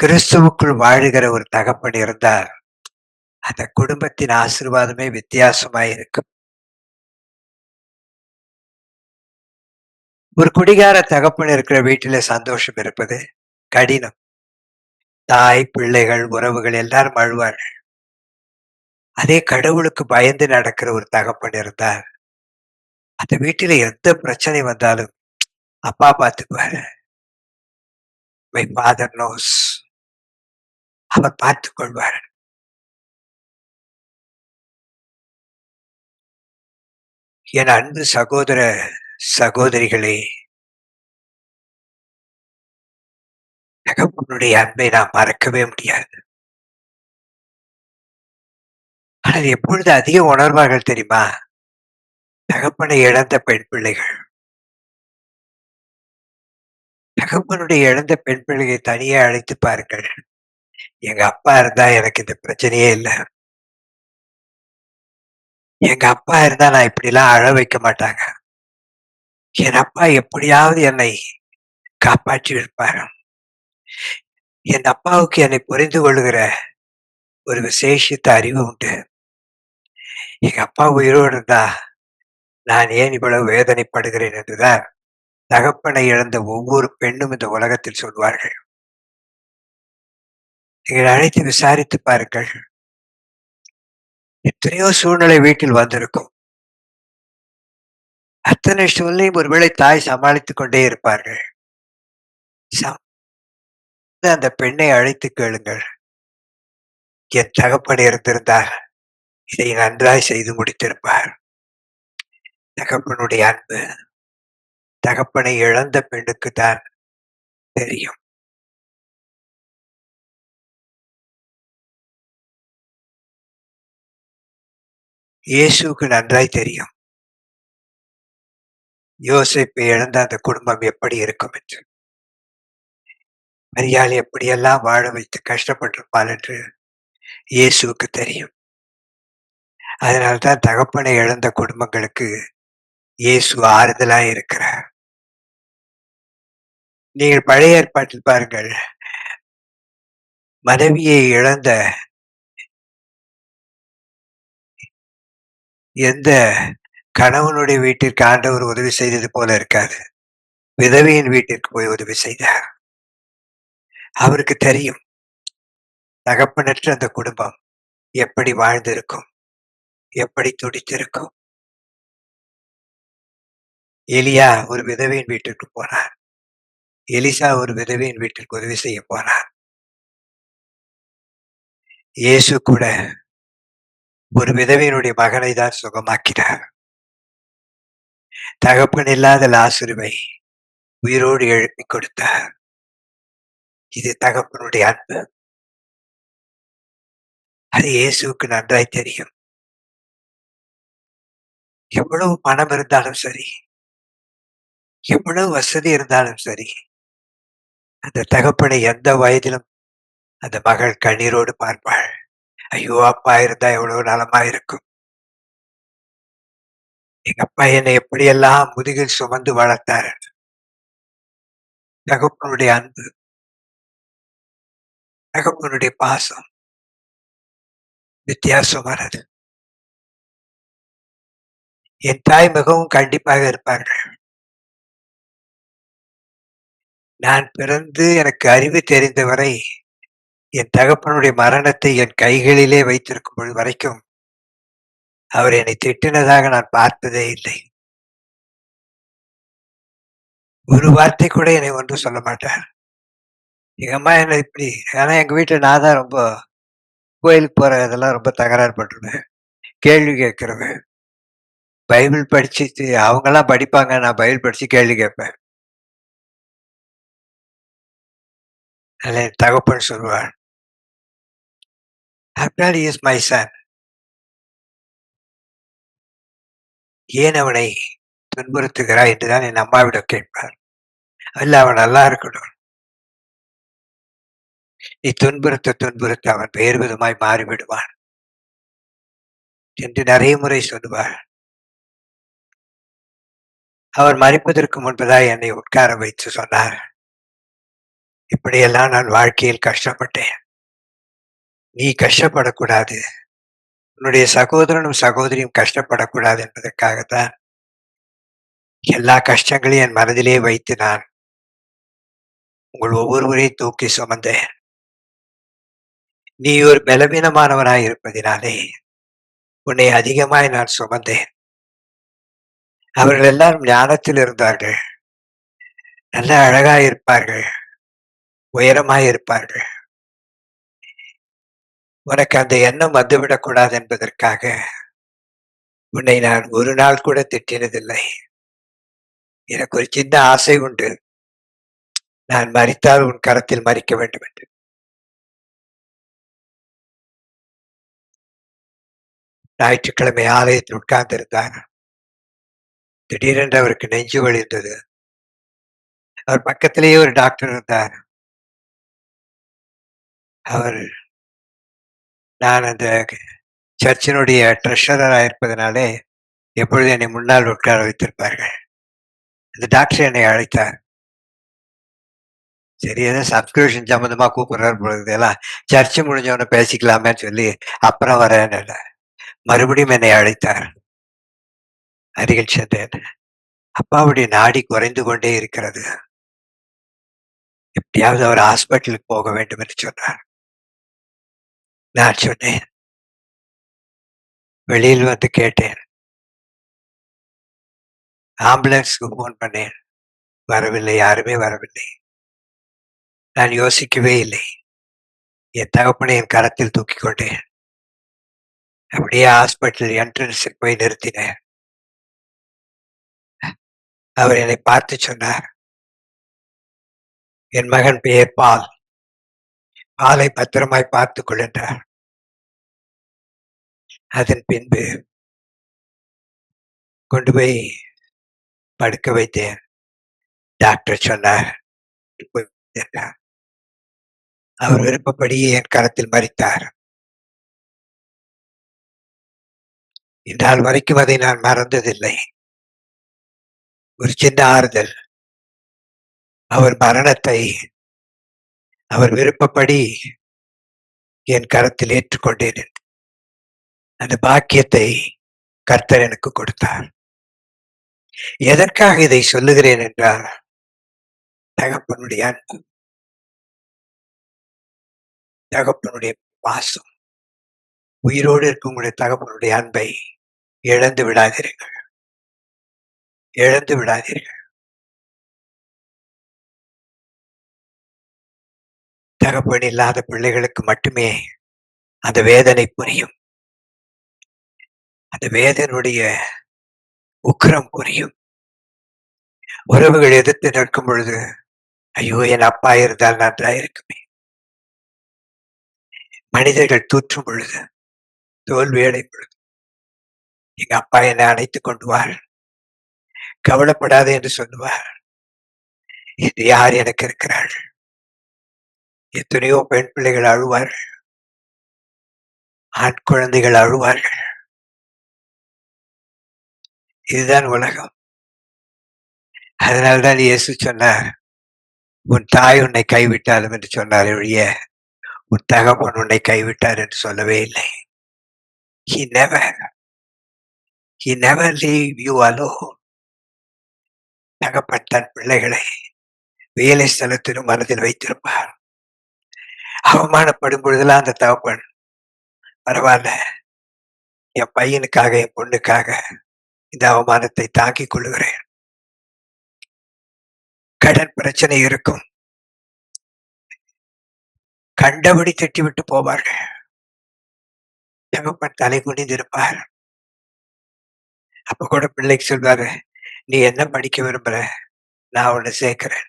கிறிஸ்துவுக்குள் வாழுகிற ஒரு தகப்பன் இருந்தால், அந்த குடும்பத்தின் ஆசீர்வாதமே வித்தியாசமாய் இருக்கும். ஒரு குடிகார தகப்பன் இருக்கிற வீட்டிலே சந்தோஷம் இருப்பது கடினம். தாய், பிள்ளைகள், உறவுகள் எல்லாரும் அழுவார்கள். அதே கடவுளுக்கு பயந்து நடக்கிற ஒரு தகப்பன் இருந்தால், அந்த வீட்டில எந்த பிரச்சனை வந்தாலும் அப்பா பார்த்துக்குவாரு. My father knows. அவர் பார்த்துக் கொள்வார். என் அன்பு சகோதர சகோதரிகளே, தகப்பனுடைய அன்பை நாம் மறக்கவே முடியாது. ஆனால் எப்பொழுது அதிகம் உணர்வார்கள் தெரியுமா? தகப்பனை இழந்த பெண் பிள்ளைகள். தகப்பனுடைய இழந்த பெண் பிள்ளையை தனியே அழைத்து பாருங்கள். எங்க அப்பா இருந்தா எனக்கு இந்த பிரச்சனையே இல்ல. எங்க அப்பா இருந்தா நான் இப்படிலாம் அழ வைக்க மாட்டாங்க. என் அப்பா எப்படியாவது என்னை காப்பாற்றி இருப்பாரு. என் அப்பாவுக்கு என்னை புரிந்து கொள்ளுகிற ஒரு விசேஷித்த அறிவு உண்டு. எங்க அப்பா உயிரோடு இருந்தா நான் ஏன் இவ்வளவு வேதனைப்படுகிறேன் என்றுதான் தகப்பனை இழந்த ஒவ்வொரு பெண்ணும் இந்த உலகத்தில் சொல்வார்கள். நீங்கள் அழைத்து விசாரித்து பாருங்கள். எத்தனையோ சூழ்நிலை வீட்டில் வந்திருக்கும். அத்தனை சூழ்நிலையும் ஒருவேளை தாய் சமாளித்துக் கொண்டே இருப்பார்கள். சம் அந்த பெண்ணை அழைத்து கேளுங்கள். என் தகப்பன் இருந்திருந்தால் இதை நன்றாய் செய்து முடித்திருப்பார். தகப்பனுடைய அன்பு தகப்பனை இழந்த பெண்ணுக்கு தான் தெரியும். இயேசுவுக்கு நன்றாய் தெரியும். யோசேப்பை இழந்த அந்த குடும்பம் எப்படி இருக்கும் என்று. மரியாள் எப்படியெல்லாம் வாழ வைத்து கஷ்டப்பட்டிருப்பாள் என்று இயேசுவுக்கு தெரியும். அதனால்தான் தகப்பனை இழந்த குடும்பங்களுக்கு இயேசு ஆறுதலாய் இருக்கிறார். நீங்கள் பழைய ஏற்பாட்டில் பாருங்கள். மனைவியை இழந்த எந்த கணவனுடைய வீட்டிற்கு ஆண்டவர் உதவி செய்தது போல இருக்காது. விதவையின் வீட்டிற்கு போய் உதவி செய்தார். அவருக்கு தெரியும் தகப்பனற்ற அந்த குடும்பம் எப்படி வாழ்ந்திருக்கும், எப்படி துடித்திருக்கும். எலியா ஒரு விதவையின் வீட்டிற்கு போனார். எலிசா ஒரு விதவையின் வீட்டிற்கு உதவி செய்ய போனார். இயேசு கூட ஒரு விதவையினுடைய மகனை தான் சுகமாக்கினார். தகப்பன் இல்லாத லாசருவை உயிரோடு எழுப்பி கொடுத்தார். இது தகப்பனுடைய அன்பு. அது இயேசுவுக்கு நன்றாய் தெரியும். எவ்வளவு பணம் இருந்தாலும் சரி, எவ்வளவு வசதி இருந்தாலும் சரி, அந்த தகப்பனை எந்த வயதிலும் அந்த மகள் கண்ணீரோடு பார்ப்பாள். ஐயோ! அப்பா இருந்தா எவ்வளவு நலமா இருக்கும். எங்க அப்பா என்னை எப்படியெல்லாம் முதுகில் சுமந்து வளர்த்தார். தகப்பனுடைய அன்பு, தகப்பனுடைய பாசம் வித்தியாசமானது. என் தாய் மிகவும் கண்டிப்பாக இருப்பார்கள். நான் பிறந்து எனக்கு அறிவு தெரிந்தவரை என் தகப்பனுடைய மரணத்தை என் கைகளிலே வைத்திருக்கும் பொழுது வரைக்கும் அவர் என்னை திட்டினதாக நான் பார்த்ததே இல்லை. ஒரு வார்த்தை கூட என்னை ஒன்றும் சொல்ல மாட்டார். எங்க அம்மா என்ன இப்படி ஆனா எங்க வீட்டுல நான் தான் ரொம்ப கோயிலுக்கு போற இதெல்லாம் ரொம்ப தகராறு பண்ருவேன். கேள்வி கேட்கிறவன். பைபிள் படிச்சுட்டு அவங்கலாம் படிப்பாங்க. நான் பைபிள் படிச்சு கேள்வி கேட்பேன். அதில என் தகப்பன் சொல்வார். After all he is my son. ஏன் அவனை துன்புறுத்துகிறாய் என்றுதான் என் அம்மாவிடம் கேட்பார். இல்ல அவன் நல்லா இருக்கணும். நீ துன்புறுத்த துன்புறுத்த அவன் வேறு விதமாய் மாறிவிடுவான் என்று நிறைய முறை சொல்லுவார். அவர் மரிப்பதற்கு முன்பதாக என்னை உட்கார வைத்து சொன்னார். இப்படியெல்லாம் நான் வாழ்க்கையில் கஷ்டப்பட்டேன். நீ கஷ்டப்படக்கூடாது. உன்னுடைய சகோதரனும் சகோதரியும் கஷ்டப்படக்கூடாது என்பதற்காகத்தான் எல்லா கஷ்டங்களையும் என் மனதிலே வைத்து நான் உங்கள் ஒவ்வொருவரையும் தூக்கி சுமந்தேன். நீ ஒரு பலவீனமானவனாய் இருப்பதினாலே உன்னை அதிகமாய் நான் சுமந்தேன். அவர்கள் எல்லாரும் ஞானத்தில் இருந்தார்கள். நல்ல அழகாய் இருப்பார்கள். உயரமாய் இருப்பார்கள். உனக்கு அந்த எண்ணம் வந்துவிடக்கூடாது என்பதற்காக உன்னை நான் ஒரு நாள் கூட திட்டினதில்லை. எனக்கு ஒரு சின்ன ஆசை உண்டு. நான் மரித்தால் உன் கரத்தில் மரிக்க வேண்டும் என்று. ஞாயிற்றுக்கிழமை ஆலயத்தில் உட்கார்ந்திருந்தார். திடீரென்று அவருக்கு நெஞ்சு வலி இருந்தது. அவர் பக்கத்திலேயே ஒரு டாக்டர் இருந்தார். அவர் நான் அந்த சர்ச்சினுடைய ட்ரெஷரரா இருப்பதனாலே எப்பொழுதும் என்னை முன்னால் உட்கார வைத்திருப்பார்கள். அந்த டாக்டர் என்னை அழைத்தார். சரி ஏதோ சப்ஸ்கிரிப்ஷன் சம்மந்தமா கூப்பிடுறாரு போல இருக்குது. எல்லாம் சர்ச்சு முடிஞ்சவன பேசிக்கலாமேன்னு சொல்லி அப்புறம் வரேன்னு மறுபடியும் என்னை அழைத்தார். அருகில் சென்றேன். அப்பாவுடைய நாடி குறைந்து கொண்டே இருக்கிறது. எப்படியாவது அவர் ஹாஸ்பிட்டலுக்கு போக வேண்டும் என்று சொன்னார். நான் சொன்னேன். வெளியில் வந்து கேட்டேன். ஆம்புலன்ஸ்க்கு போன் பண்ணேன். வரவில்லை. யாருமே வரவில்லை. நான் யோசிக்கவே இல்லை. என் தகப்பனை என் கரத்தில் தூக்கிக் கொண்டேன். அப்படியே ஹாஸ்பிட்டல் என்ட்ரன்ஸுக்கு போய் நிறுத்தினேன். அவர் என்னை பார்த்து சொன்னார், என் மகன் பெயர் பால். பாலை பத்திரமாய் பார்த்துக் கொள் என்றார். அதன் பின்பு கொண்டு போய் படுக்க வைத்தேன். டாக்டர் சொன்னார், என்றார். அவர் விருப்பப்படியே என் கரத்தில் மரித்தார். இந்நாள் வரைக்கும் அதை நான் மறந்ததில்லை. ஒரு சின்ன ஆறுதல். அவர் மரணத்தை அவர் விருப்பப்படி என் கரத்தில் ஏற்றுக்கொண்டேன் என்று. அந்த பாக்கியத்தை கர்த்தர் எனக்கு கொடுத்தார். எதற்காக இதை சொல்லுகிறேன் என்றால், தகப்பனுடைய அன்பு, தகப்பனுடைய பாசம். உயிரோடு இருக்கும் உங்களுடைய தகப்பனுடைய அன்பை இழந்து விடாதீர்கள். இழந்து விடாதீர்கள். தகப்பன் இல்லாத பிள்ளைகளுக்கு மட்டுமே அந்த வேதனை புரியும். அந்த வேதனுடைய உக்கிரம் புரியும். உறவுகள் எதிர்த்து நிற்கும் பொழுது, ஐயோ என் அப்பா இருந்தால் நன்றா இருக்குமே. மனிதர்கள் தூற்றும் பொழுது, தோல்வி அடையும் பொழுது, எங்க அப்பா என்னை அணைத்துக் கொண்டு வார், கவலைப்படாதே என்று சொல்லுவார். இது யார் எனக்கு இருக்கிறார்கள்? எத்தனையோ பெண் பிள்ளைகள் அழுவார்கள். ஆண் குழந்தைகள் அழுவார்கள். இதுதான் உலகம். அதனால்தான் இயேசு சொன்னார், உன் தாய் உன்னை கைவிட்டாலும் என்று சொன்னார் ஒழிய, உன் தகப்பன் உன்னை கைவிட்டார் என்று சொல்லவே இல்லை. He never, he never leave you alone. தகப்பன் தன் பிள்ளைகளை வேலை ஸ்தலத்திலும் மனதில் வைத்திருப்பார். அவமானப்படும் பொழுதெல்லாம் அந்த தகப்பன், பரவாயில்ல, என் பையனுக்காக என் பொண்ணுக்காக இந்த அவமானத்தை தாங்கிக் கொள்ளுகிறேன். கடன் பிரச்சனை இருக்கும். கண்டபடி திட்டிவிட்டு போவார்கள். தகப்பன் தலை குனிந்திருப்பார். அப்ப கூட பிள்ளைக்கு சொல்வாரு, நீ என்ன படிக்க விரும்புற, நான் உன்னை சேர்க்கிறேன்.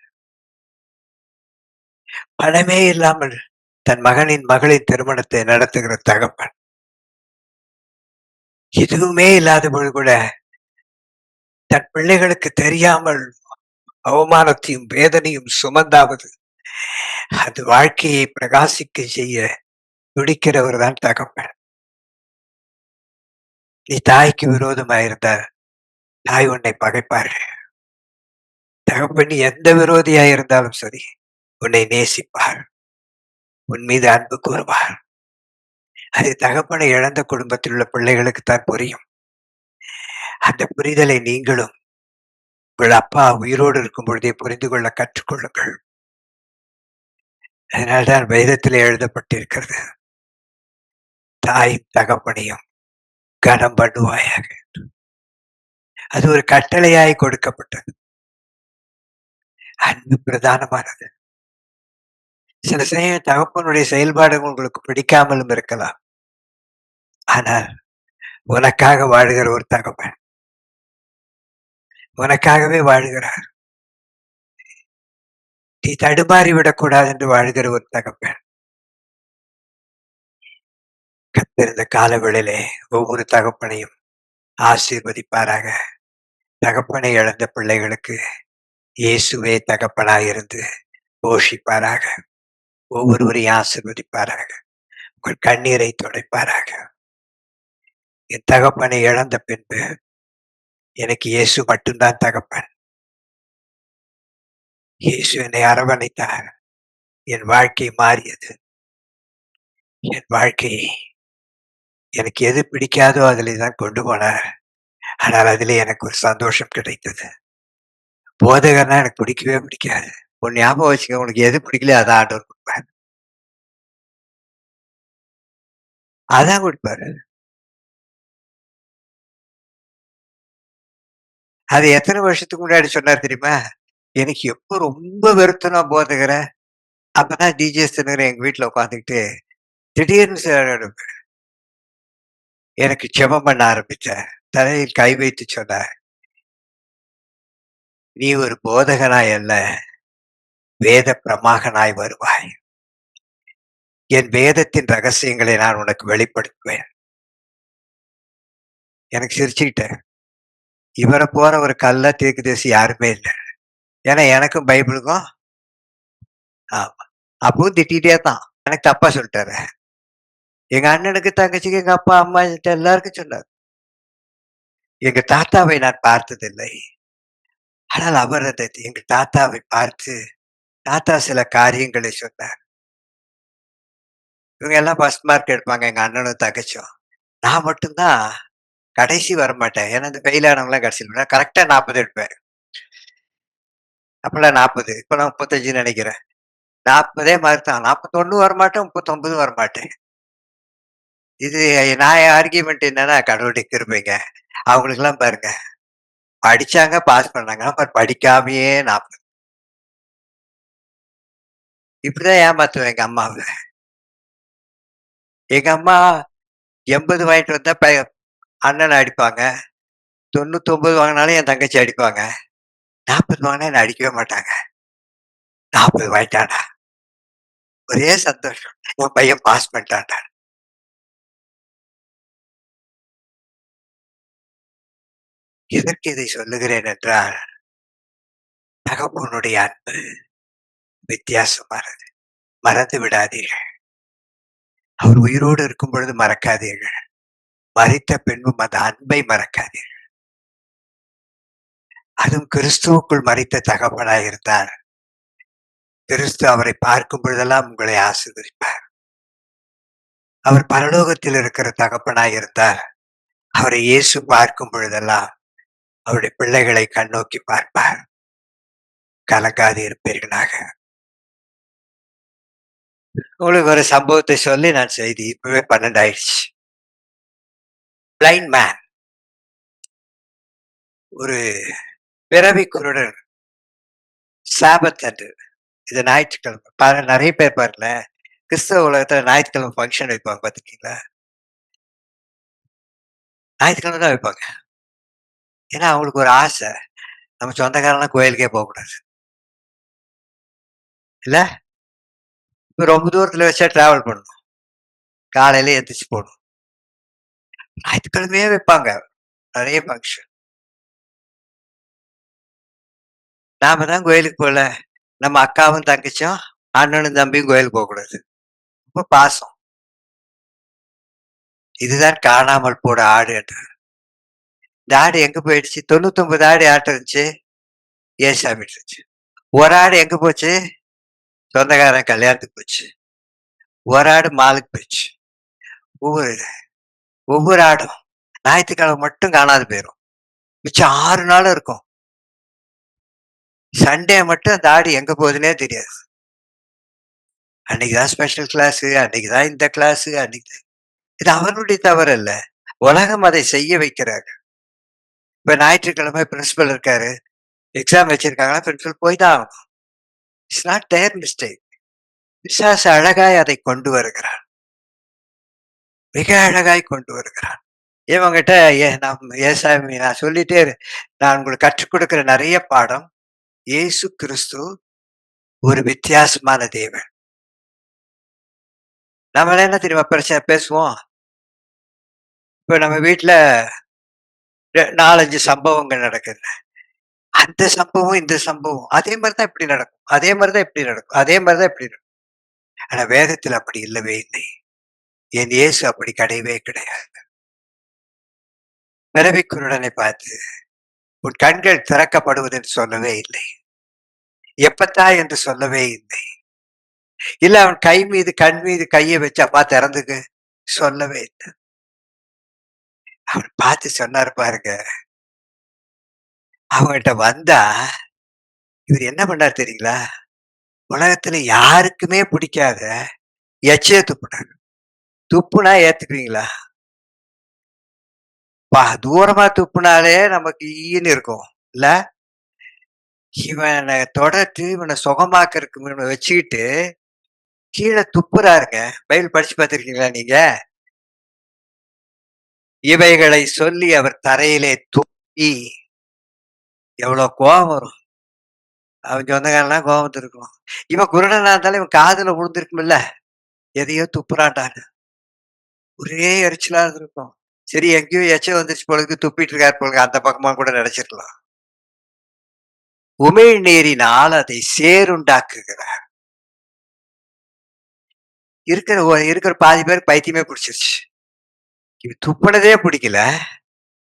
பணமே இல்லாமல் தன் மகனின் மகளின் திருமணத்தை நடத்துகிற தகப்பன், எதுவுமே இல்லாத பொழுது கூட தன் பிள்ளைகளுக்கு தெரியாமல் அவமானத்தையும் வேதனையும் சுமந்தாவது அது வாழ்க்கையை பிரகாசிக்க செய்ய துடிக்கிறவர் தான் தகப்பன். நீ தாய்க்கு விரோதமாயிருந்த தாய் உன்னை பகைப்பார்கள். தகப்பன் எந்த விரோதியா இருந்தாலும் சரி, உன்னை நேசிப்பார். உன் மீது அன்பு கூறுவார். அது தகப்பனை இழந்த குடும்பத்தில் உள்ள பிள்ளைகளுக்குத்தான் புரியும். அந்த புரிதலை நீங்களும் உங்கள் அப்பா உயிரோடு இருக்கும் பொழுதே புரிந்து கொள்ள கற்றுக்கொள்ளுங்கள். அதனால்தான் வேதத்திலே எழுதப்பட்டிருக்கிறது. தாயும் தகப்பனையும் கனம் பண்ணுவாயாக. அது ஒரு கட்டளையாய் கொடுக்கப்பட்டது. அன்பு பிரதானமானது. சில சமயம் தகப்பனுடைய செயல்பாடுகள் உங்களுக்கு பிடிக்காமலும் இருக்கலாம். ஆனால் உனக்காக வாழுகிற ஒரு தகப்பன் உனக்காகவே வாழ்கிறார். நீ தடுமாறி விடக்கூடாது என்று வாழ்கிற ஒரு தகப்பன். கர்த்தர் இந்த காலவேளையிலே ஒவ்வொரு தகப்பனையும் ஆசீர்வதிப்பாராக. தகப்பனை இழந்த பிள்ளைகளுக்கு இயேசுவே தகப்பனாயிருந்து போஷிப்பாராக. ஒவ்வொருவரையும் ஆசீர்வதிப்பாராக. உங்கள் கண்ணீரை துடைப்பாராக. என் தகப்பனை இழந்த பின்பு எனக்கு இயேசு மட்டும்தான் தகப்பன். இயேசு என்னை அரவணைத்தார். என் வாழ்க்கை மாறியது. என் வாழ்க்கை எனக்கு எது பிடிக்காதோ அதிலே தான் கொண்டு போனார். ஆனால் அதிலே எனக்கு ஒரு சந்தோஷம் கிடைத்தது. போதகர்னா எனக்கு பிடிக்கவே பிடிக்காது. உன் ஞாபகம் வச்சுக்க, உனக்கு எது பிடிக்கலையோ அதான் ஆண்டவர் குடுப்பார். அதான் குடுப்பாரு. அது எத்தன வருஷத்துக்கு முன்னாடி சொன்னார் தெரியுமா? எனக்கு எப்போ ரொம்ப வெறுத்தனோ போதகர, அப்பதான் டிஜே தினகரன் எங்க வீட்ல உட்காந்துக்கிட்டு திடீர்னு எனக்கு ஜெபம் பண்ண ஆரம்பிச்சார். தலையில் கை வைத்து சொன்னார், "நீ ஒரு போதகனாய் அல்ல, வேத பிரமாகனாய் வருவாய். என் வேதத்தின் ரகசியங்களை நான் உனக்கு வெளிப்படுத்துவேன்." எனக்கு சிரிச்சுக்கிட்டேன். இவர போற ஒரு கள்ள தீர்க்கதரிசி யாருமே இல்ல. ஏன்னா எனக்கும் பைபிளுக்கும் ஆமா. அப்பவும் திட்டிட்டே தான். எனக்கு தப்பா சொல்லிட்டாரு. எங்க அண்ணனுக்கு, தங்கச்சிக்கு, எங்க அப்பா, அம்மா எல்லாருக்கும் சொன்னார். எங்க தாத்தாவை நான் பார்த்ததில்லை. ஆனால் அவர் எங்க தாத்தாவை பார்த்து, தாத்தா சில காரியங்களை சொன்னார். இவங்க எல்லாம் ஃபர்ஸ்ட் மார்க் எடுப்பாங்க. எங்க அண்ணனும், தங்கச்சியும். நான் மட்டும் தான் கடைசி வரமாட்டேன். ஏன்னா இந்த ஃபெயில் ஆனவங்கலாம் கடைசில நான் கரெக்ட்டா 40 எடுப்பேன். அப்பலாம் 40. இப்ப நான் 35ன்னு நெனைக்கிறேன். 40 மார்க் தான். 41 வரமாட்டேன், 39 வரமாட்டேன். இது நான் ஆர்கியுமென்ட் என்னன்னா, கடவுளுடைய கிருபைங்க. அவங்களுக்கெல்லாம் பாருங்க, படிச்சாங்க, பாஸ் பண்ணாங்க. படிக்காமயே 40. இப்படிதான் ஏமாத்துவேன் எங்க அம்மாவ. எங்க அம்மா 80 வாங்கிட்டு வந்தா அண்ணன அடிப்பாங்க. 99 வாங்குனாலும் என் தங்கச்சி அடிப்பாங்க. 40 வாங்குனா என்ன அடிக்கவே மாட்டாங்க. 40 வாங்கிட்டான்டா. ஒரே சந்தோஷம். உன் பையன் பாஸ் பண்ணிட்டான்டா. எதற்கு இதை சொல்லுகிறேன் என்றால், தகப்பனுடைய அன்பு வித்தியாசமானது. மறந்து விடாதீர்கள். அவர் உயிரோடு இருக்கும் பொழுது மறக்காதீர்கள். மரித்த பின்பும் அந்த அன்பை மறக்காதீர்கள். அதுவும் கிறிஸ்துவுக்குள் மரித்த தகப்பனாய் இருந்தார். கிறிஸ்து அவரை பார்க்கும் பொழுதெல்லாம் உங்களை ஆசீர்வதிப்பார். அவர் பரலோகத்தில் இருக்கிற தகப்பனாய் இருந்தார். அவரை இயேசு பார்க்கும் பொழுதெல்லாம் அவருடைய பிள்ளைகளை கண்ணோக்கி பார்ப்பார். கலங்காது இருப்பீர்களாக. உங்களுக்கு ஒரு சம்பவத்தை சொல்லி நான் செய்தி இப்பவே 12 ஆயிடுச்சு. பிளைண்ட் மேன், ஒரு பிறவி குருடன், சாபத் அன்று, இது ஞாயிற்றுக்கிழமை. நிறைய பேர் பாருங்களேன், கிறிஸ்தவ உலகத்துல ஞாயிற்றுக்கிழமை ஃபங்க்ஷன் வைப்பாங்க பாத்துருக்கீங்களா? ஞாயிற்றுக்கிழமை தான் வைப்பாங்க. ஏன்னா அவங்களுக்கு ஒரு ஆசை, நம்ம சொந்தக்காரெல்லாம் கோயிலுக்கே போகக்கூடாது. இல்ல? இப்ப ரொம்ப தூரத்துல வச்சா டிராவல் பண்ணணும். காலையில எந்திரிச்சு போகணும். ஞாயிற்றுக்கிழமையே வைப்பாங்க. நிறைய ஃபங்க்ஷன். நாம தான் கோயிலுக்கு போல. நம்ம அக்காவும் தங்கச்சியும், அண்ணனும் தம்பியும் கோயிலுக்கு போகக்கூடாது. ரொம்ப பாசம். இதுதான் காணாமல் போன ஆடு என்று. இந்த ஆடு எங்க போயிடுச்சு? 99 ஆடு யார்ட்ட இருந்துச்சு? ஏசாமிட்ட இருந்துச்சு. ஒரு ஆடு எங்க போச்சு? சொந்தக்காரன் கல்யாணத்துக்கு போச்சு. ஒரு ஆடு மாலுக்கு போச்சு. ஒவ்வொரு ஒவ்வொரு ஆடும் ஞாயித்துக்கிழமை மட்டும் காணாது போயிரும். மிச்சம் 6 நாளும் இருக்கும். சண்டே மட்டும் அந்த ஆடு எங்க போகுதுன்னே தெரியாது. அன்னைக்கு தான் ஸ்பெஷல் கிளாஸு, அன்னைக்கு தான் இந்த கிளாஸு, இது அவனுடைய தவறு அல்ல. உலகம் அதை செய்ய வைக்கிறாங்க. இப்ப ஞாயிற்றுக்கிழமை பிரின்சிபல் இருக்காரு. எக்ஸாம் வச்சிருக்காங்கன்னா பிரின்சிபல் போய் தான் ஆகணும். It's not their mistake. பிசாசு அழகாய் அதை கொண்டு வருகிறான். மிக அழகாய் கொண்டு வருகிறான். இவங்கிட்ட ஏசாமி நான் சொல்லிட்டே நான் உங்களுக்கு கற்றுக் கொடுக்கிற நிறைய பாடம். இயேசு கிறிஸ்து ஒரு வித்தியாசமான தேவன். நம்ம என்ன தெரியுமா பிரச்சனை பேசுவோம். இப்ப நம்ம வீட்டுல 4, 5 சம்பவங்கள் நடக்குது. அந்த சம்பவம், இந்த சம்பவம் அதே மாதிரிதான் இப்படி நடக்கும். அதே மாதிரிதான் இப்படி நடக்கும். அதே மாதிரிதான் இப்படி நடக்கும். ஆனா வேதத்தில் அப்படி இல்லவே இல்லை. என் இயேசு அப்படி கிடையவே கிடையாது. பிறவிக்குருடனை பார்த்து உன் கண்கள் திறக்கப்படுவது என்று சொல்லவே இல்லை. எப்பத்தா என்று சொல்லவே இல்லை. இல்ல அவன் கண் மீது கையை வச்சு அப்பா திறந்துக்கு சொல்லவே இல்லை. அவர் பார்த்து சொன்னாரு பாருங்க. அவங்ககிட்ட வந்தா இவர் என்ன பண்ணார் தெரியுங்களா? உலகத்துல யாருக்குமே பிடிக்காத எச்சைய துப்புனார். துப்புனா ஏத்துக்குவீங்களா? தூரமா துப்புனாலே நமக்கு ஈன்னு இருக்கும் இல்ல? இவனை தொடர்ந்து இவனை சுகமாக்கறதுக்கு இவனை வச்சுக்கிட்டு கீழே துப்புறாருங்க. பைபிள் படிச்சு பார்த்திருக்கீங்களா நீங்க? இவைகளை சொல்லி அவர் தரையிலே துப்பி எவ்வளவு கோபம் வரும். அவன் சொந்தக்காரன்லாம் கோபம் இருக்கும். இவன் குருடனா இருந்தாலும் இவன் காதுல விழுந்திருக்கும்ல, எதையோ துப்புறான்டான்னு. ஒரே எரிச்சலா இருந்திருக்கும். சரி எங்கேயோ எச்சம் வந்துருச்சு பொழுது துப்பிட்டு இருக்காரு பொழுது அந்த பக்கமா கூட நினைச்சிருக்கலாம். உமிழ்நீரினால் அதை சேருண்டாக்குகிறார். இருக்கிற பாதி பேருக்கு பைத்தியமே பிடிச்சிருச்சு. இது துப்புனதே பிடிக்கல.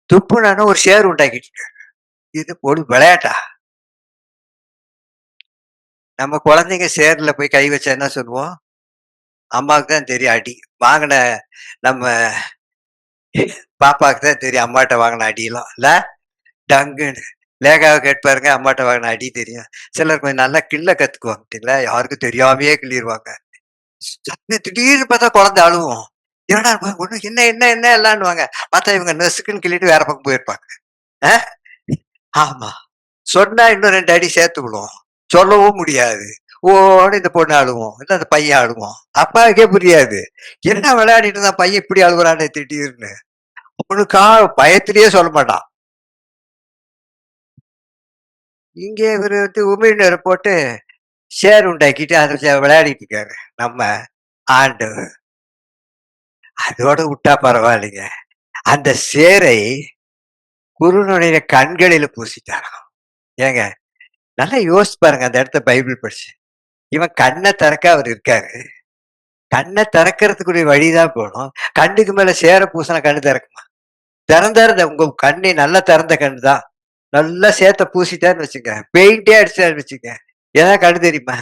துப்புனாலும் ஒரு சேர் உண்டாக்கிட்டு இருக்காரு. இது ஒரு விளையாட்டா? நம்ம குழந்தைங்க சேர்ல போய் கை வச்சா என்ன சொல்லுவோம்? அம்மாவுக்கு தான் தெரியும் அடி. வாங்கின நம்ம பாப்பாவுக்கு தான் தெரியும் அம்மாட்ட வாங்கின அடியெல்லாம் இல்ல? டங்குன்னு. லேகாவை கேட்பாருங்க அம்மாட்ட வாங்கின அடி தெரியும். சிலர் கொஞ்சம் நல்லா கிள்ள கத்துக்குவாங்க பார்த்தீங்களா? யாருக்கும் தெரியாமையே கிள்ளிருவாங்க. திடீர்னு பார்த்தா குழந்தை அழுவும். என்னடா ஒண்ணு என்ன என்ன என்ன எல்லான்னுவாங்க. பார்த்தா இவங்க நெசுக்குன்னு கிள்ளிட்டு வேற பக்கம் போயிருப்பாங்க. ஆமா. சொன்னா இன்னும் 2 அடி சேர்த்து விடுவோம். சொல்லவும் முடியாது. ஓன்னு இந்த பொண்ணு அழுவோம். இல்ல அந்த பையன் அழுவோம். அப்பாவுக்கே புரியாது. என்ன விளையாடிட்டு இருந்தா பையன் இப்படி அழுகுறானே திடீர்னு. அவனுக்கா பயத்திலேயே சொல்ல மாட்டான். இங்கே இவரு உமிழ்நீரை போட்டு சேர் உண்டாக்கிட்டு அதை விளையாடிட்டு இருக்காரு நம்ம ஆண்டவர். அதோட விட்டா பரவாயில்லைங்க. அந்த சேரை குருனுடைய கண்களில பூசிட்டாராம். ஏங்க நல்லா யோசிச்சு பாருங்க அந்த இடத்த பைபிள் படிச்சு. இவன் கண்ணை திறக்க அவர் இருக்காரு. கண்ணை திறக்கிறதுக்குரிய வழிதான் போகணும். கண்ணுக்கு மேல சேர பூசினா கண்ணு திறக்குமா? திறந்தாரு உங்க கண்ணை நல்லா திறந்த கண்ணு தான். நல்லா சேத்த பூசிட்டாருன்னு வச்சுங்க. பெயிண்டே அடிச்சாருன்னு வச்சுங்க. ஏதாவது கண்ணு தெரியுமா?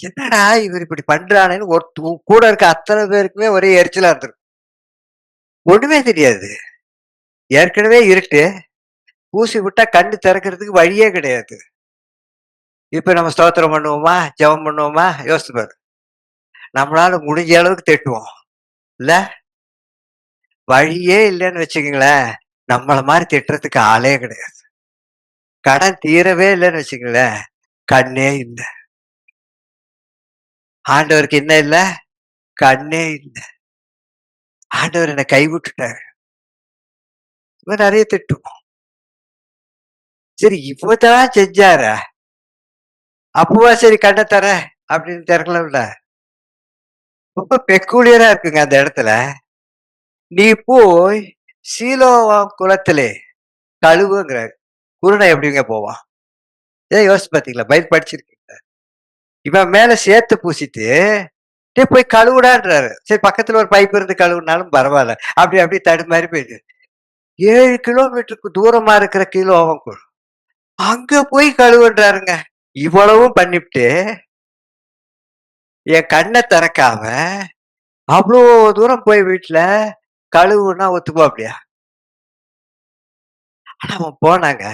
என்னடா இவர் இப்படி பண்றானேன்னு ஒரு கூட இருக்க அத்தனை பேருக்குமே ஒரே எரிச்சலா இருந்திருக்கும். ஒண்ணுமே தெரியாது. ஏற்கனவே இருட்டு. பூசி விட்டா கண்ணு திறக்கிறதுக்கு வழியே கிடையாது. இப்ப நம்ம ஸ்தோத்திரம் பண்ணுவோமா? ஜெபம் பண்ணுவோமா? யோசிச்சு பாரு. நம்மளால முடிஞ்ச அளவுக்கு திட்டுவோம். இல்ல? வழியே இல்லைன்னு வச்சுக்கங்களேன். நம்மள மாதிரி திட்டுறதுக்கு ஆளே கிடையாது. கடன் தீரவே இல்லைன்னு வச்சுக்கங்களேன். கண்ணே இல்ல. ஆண்டவருக்கு என்ன இல்ல? கண்ணே இல்ல. ஆண்டவர் என்னை கைவிட்டுட்டாரு. இவன் நிறைய திட்டுவோம். சரி இப்பதான் செஞ்சாரா? அப்பவா சரி கண்ணை தர அப்படின்னு திறக்கலாம்ல. ரொம்ப பெக்கூலியரா இருக்குங்க அந்த இடத்துல. நீ போய் சீலோவாம் குளத்திலே கழுவுங்கிறாரு. குருடன் எப்படிங்க போவான்? ஏன் யோசிச்சு பாத்தீங்களா? பைபிள் படிச்சிருக்கீங்களா? இவன் மேல சேர்த்து பூசிட்டு போய் கழுவுடான்றாரு. சரி பக்கத்துல ஒரு பைப் இருந்து கழுவுனாலும் பரவாயில்ல. அப்படி தடுமாறி போயிட்டு 7 கிலோமீட்டருக்கு தூரமா இருக்கிற கிலோவாம் அங்க போய் கழுவுன்றாருங்க. இவ்வளவும் பண்ணிவிட்டு என் கண்ண திறக்காம, அவ்ளோ தூரம் போய் வீட்ல கழுவுன்னா ஒத்துக்குவாப்டியா? ஆனா அவன் போனாங்க.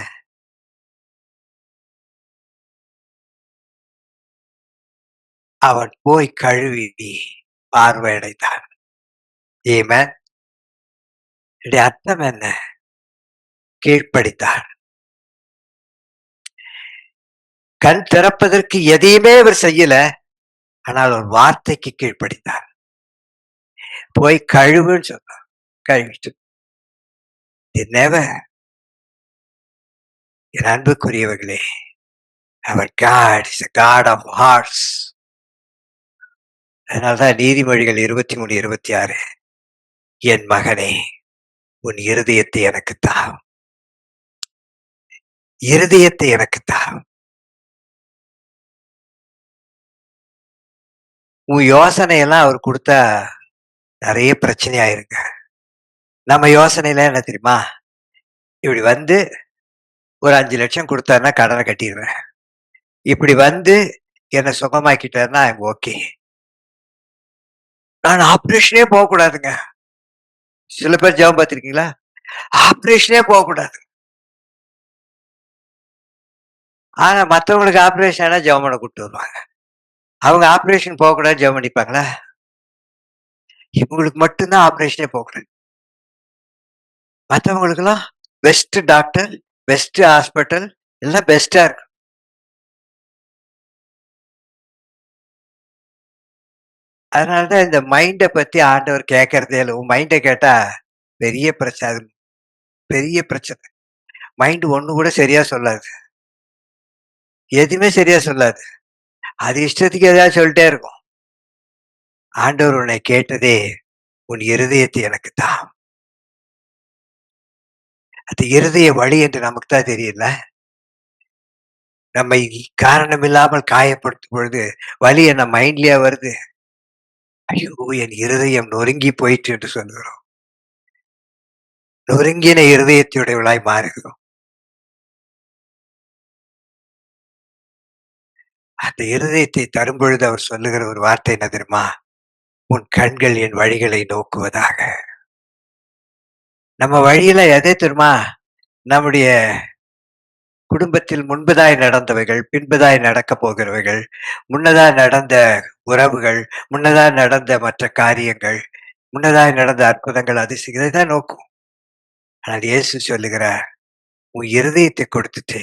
அவன் போய் கழுவி பார்வையடைந்தான். ஆமென். இதனுடைய அர்த்தம் என்ன? கீழ்ப்படிந்தான். கண் திறப்பதற்கு எதையுமே அவர் செய்யல. ஆனால் ஒரு வார்த்தைக்கு கீழ்ப்படிந்தார். போய் கழுவுன்னு சொன்னார். கழுவிட்டு நெவர் என் அன்புக்குரியவர்களே, அவர் God is a God of hearts. அதனாலதான் நீதிமொழிகள் 23, 26 என் மகனே உன் இருதயத்தை எனக்குத் தா. இருதயத்தை எனக்குத் தா. உன் யோசனை எல்லாம் அவர் குடுத்தா நெறைய பிரச்சனை ஆயிருங்க. நம்ம யோசனைலாம் என்ன தெரியுமா? இப்படி வந்து ஒரு 5,00,000 குடுத்தாருன்னா கடன கட்டிருவேன். இப்படி வந்து என்ன சுகமாக்கிட்டாருன்னா ஐ அம் ஓகே. நான் ஆப்பரேஷனே போகக்கூடாதுங்க. சில பேர் ஜெபம் பார்த்திருக்கீங்களா? ஆப்பரேஷனே போகக்கூடாது. ஆனா மத்தவங்களுக்கு ஆப்பரேஷன் ஆனா ஜெபம் பண்ண கூட்டிட்டு வருவாங்க. அவங்க ஆப்பரேஷன் போகக்கூடாதுன்னு ஜெபம் பண்ணிப்பாங்களா? இவங்களுக்கு மட்டும் தான் ஆப்பரேஷனே போகக்கூடாது. மத்தவங்களுக்கெல்லாம் பெஸ்ட் டாக்டர், பெஸ்ட் ஹாஸ்பிட்டல் எல்லாம் பெஸ்ட்டா இருக்கு. அதனால தான் இந்த மைண்ட பத்தி ஆண்டவர் கேட்கறதே இல்ல. உன் மைண்ட கேட்டா பெரிய பிரச்சனை. அது பெரிய பிரச்சனை. மைண்ட் ஒண்ணு கூட சரியா சொல்லாது. எதுவுமே சரியா சொல்லாது. அது இஷ்டத்துக்கு எதையாவது சொல்லிட்டே இருக்கும். ஆண்டவர் உன்னை கேட்டதே உன் இருதயத்தை எனக்கு தா. அது இருதய வலி என்று நமக்கு தான் தெரியும்ல. நம்மை காரணமில்லாமல் காயப்படுத்தும் பொழுது வலி என்ன மைண்ட்லயா வருது? ஐயோ! என் இருதயம் நொறுங்கி போயிற்று என்று சொல்லுகிறோம். நொறுங்கின இருதயத்தையுடையவளாய் மாறுகிறோம். அந்த இருதயத்தை தரும்பொழுது அவர் சொல்லுகிற ஒரு வார்த்தை என்ன தெரியுமா? உன் கண்கள் என் வழிகளை நோக்குவதாக. நம்ம வழியில எதை தெரியுமா? நம்முடைய குடும்பத்தில் முன்பதாய் நடந்தவைகள், பின்பதாய் நடக்கப் போகிறவைகள், முன்னதாய் நடந்த உறவுகள், முன்னதாய் நடந்த மற்ற காரியங்கள், முன்னதாய் நடந்த அற்புதங்கள், அதிசயங்கள் இதைதான் நோக்கும். ஆனால் இயேசு சொல்லுகிறார், உன் இருதயத்தை கொடுத்துட்டு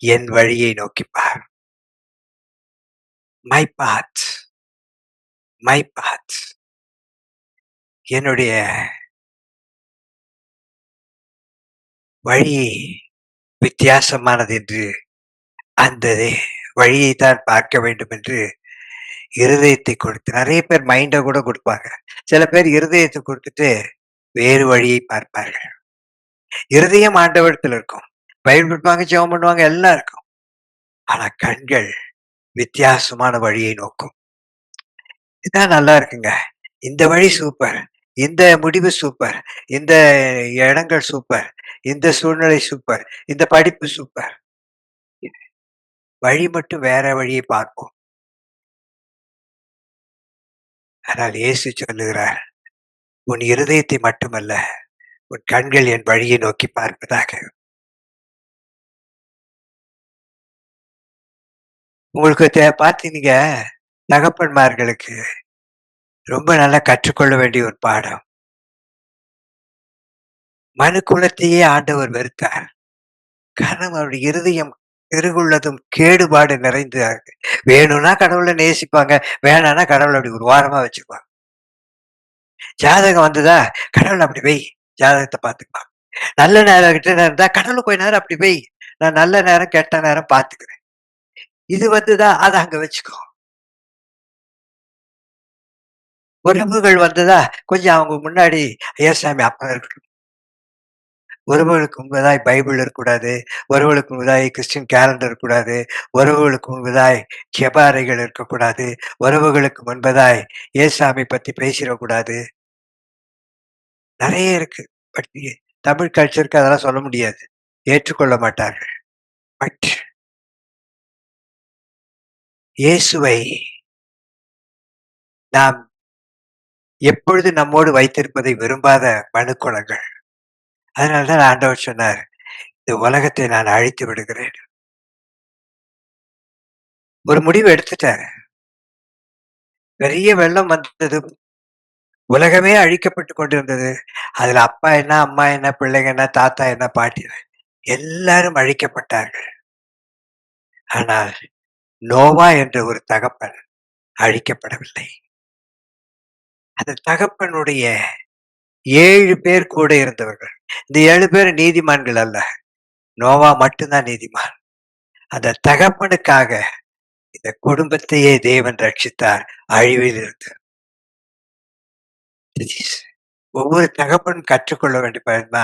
என் வழியை நோக்கிப் பார். மை பாத், மை பாத். என்னுடைய வழி வித்தியாசமானது என்று அந்த வழியைத்தான் பார்க்க வேண்டும் என்று இருதயத்தை கொடுத்து நெறைய பேர் மைண்ட கூட குடுப்பாங்க. சில பேர் இருதயத்த குடுத்துட்டு வேறு வழியை பார்ப்பார்கள். இருதயம் ஆண்டவரிடத்தில் இருக்கும். பைபிள் படிப்பாங்க, ஜெபம் பண்ணுவாங்க, எல்லாம் இருக்கும். ஆனா கண்கள் வித்தியாசமான வழியை நோக்கும். இதான் நல்லா இருக்குங்க. இந்த வழி சூப்பர். இந்த முடிவு சூப்பர். இந்த இடங்கள் சூப்பர். இந்த சூழ்நிலை சூப்பர். இந்த படிப்பு சூப்பர். வழி மட்டும் வேற வழியை பார்ப்போம். ஆனால் இயேசு சொல்லுகிறார், உன் இருதயத்தை மட்டுமல்ல, உன் கண்கள் என் வழியை நோக்கி பார்ப்பதாக. உங்களுக்கு பார்த்தீங்க தகப்பன்மார்களுக்கு ரொம்ப நல்லா கற்றுக்கொள்ள வேண்டிய ஒரு பாடம். மனுக்குலத்தையே ஆண்டவர் வெறுத்தார். காரணம் அவருடைய இருதயம் பெருகுள்ளதும் கேடுபாடு நிறைந்ததாக. வேணும்னா கடவுள நேசிப்பாங்க. வேணான்னா கடவுள அப்படி ஒரு ஓரமா வச்சுக்குவாங்க. ஜாதகம் வந்ததா, கடவுள அப்படி வை. ஜாதகத்த பார்த்துக்கலாம். நல்ல நேரம் கெட்ட நேரம் இருந்தா, கடவுள கொஞ்ச நேரம் அப்படி வை. நான் நல்ல நேரம், கெட்ட நேரம் பார்த்துக்கிறேன். இது வந்ததா, அத அங்க வச்சுக்கோ. உறவுகள் வந்ததா, கொஞ்சம் அவங்க முன்னாடி ஏசாமி அப்புறம் இருக்கட்டும். உறவுகளுக்கு முன்பதாய் பைபிள் இருக்கக்கூடாது. உறவுகளுக்கு முன்பதாய் கிறிஸ்டின் கேலண்டர் இருக்கக்கூடாது. உறவுகளுக்கு முன்பதாய் ஜெப அறைகள் இருக்கக்கூடாது. உறவுகளுக்கு முன்பதாய் ஏசாமி பத்தி பேசிறக்கூடாது. நெறைய இருக்கு. பட் தமிழ் கல்ச்சருக்கு அதெல்லாம் சொல்ல முடியாது. ஏற்றுக்கொள்ள மாட்டார்கள். பட் இயேசுவை நாம் எப்பொழுது நம்மோடு வைத்திருப்பதை விரும்பாத மனுக்குலங்கள். அதனால தான் ஆண்டவர் சொன்னார், இந்த உலகத்தை நான் அழித்து விடுகிறேன். ஒரு முடிவு எடுத்துட்டாரு. பெரிய வெள்ளம் வந்தது. உலகமே அழிக்கப்பட்டுக் கொண்டிருந்தது. அதுல அப்பா என்ன, அம்மா என்ன, பிள்ளைங்க என்ன, தாத்தா என்ன, பாட்டி என்ன, எல்லாரும் அழிக்கப்பட்டார்கள். ஆனால் நோவா என்ற ஒரு தகப்பன் அழிக்கப்படவில்லை. அந்த தகப்பனுடைய 7 பேர் கூட இருந்தவர்கள். இந்த 7 பேர் நீதிமான்கள் அல்ல. நோவா மட்டும் தான் நீதிமான். அந்த தகப்பனுக்காக இந்த குடும்பத்தையே தேவன் ரட்சித்தார் அழிவில் இருந்து. ஒவ்வொரு தகப்பனும் கற்றுக்கொள்ள வேண்டிய பயன்மா,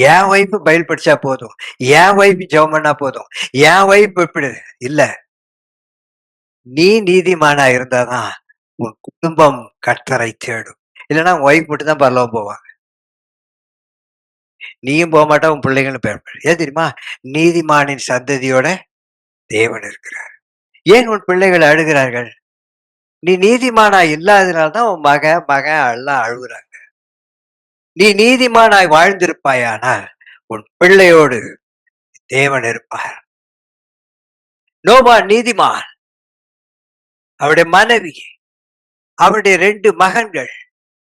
என் ஒய்ஃப் பைபிள் படிச்சா போதும், என் ஒய்ஃப் ஜெபம் பண்ணா போதும், என் ஒய்ஃப் இப்படி இல்ல. நீ நீதிமானா இருந்தாதான் உன் குடும்பம் கர்த்தரை தேடும். இல்லைன்னா உன் ஒய்ஃப் மட்டும் தான் பரலோகம் போவாங்க. நீயும் போக மாட்டா, உன் பிள்ளைங்களும் போக மாட்டாங்க. ஏன் தெரியுமா? நீதிமானின் சந்ததியோட தேவன் இருக்கிறார். ஏன் உன் பிள்ளைகள் அழுகிறார்கள்? நீ நீதிமானா இல்லாதனால்தான் உன் மகன் எல்லாம் அழுகுறாங்க. நீ நீதிமானாய் வாழ்ந்திருப்பாயானால் உன் பிள்ளையோடு தேவன் இருப்பார். நோவா நீதிமான். அவருடைய மனைவி, அவனுடைய 2 மகன்கள்,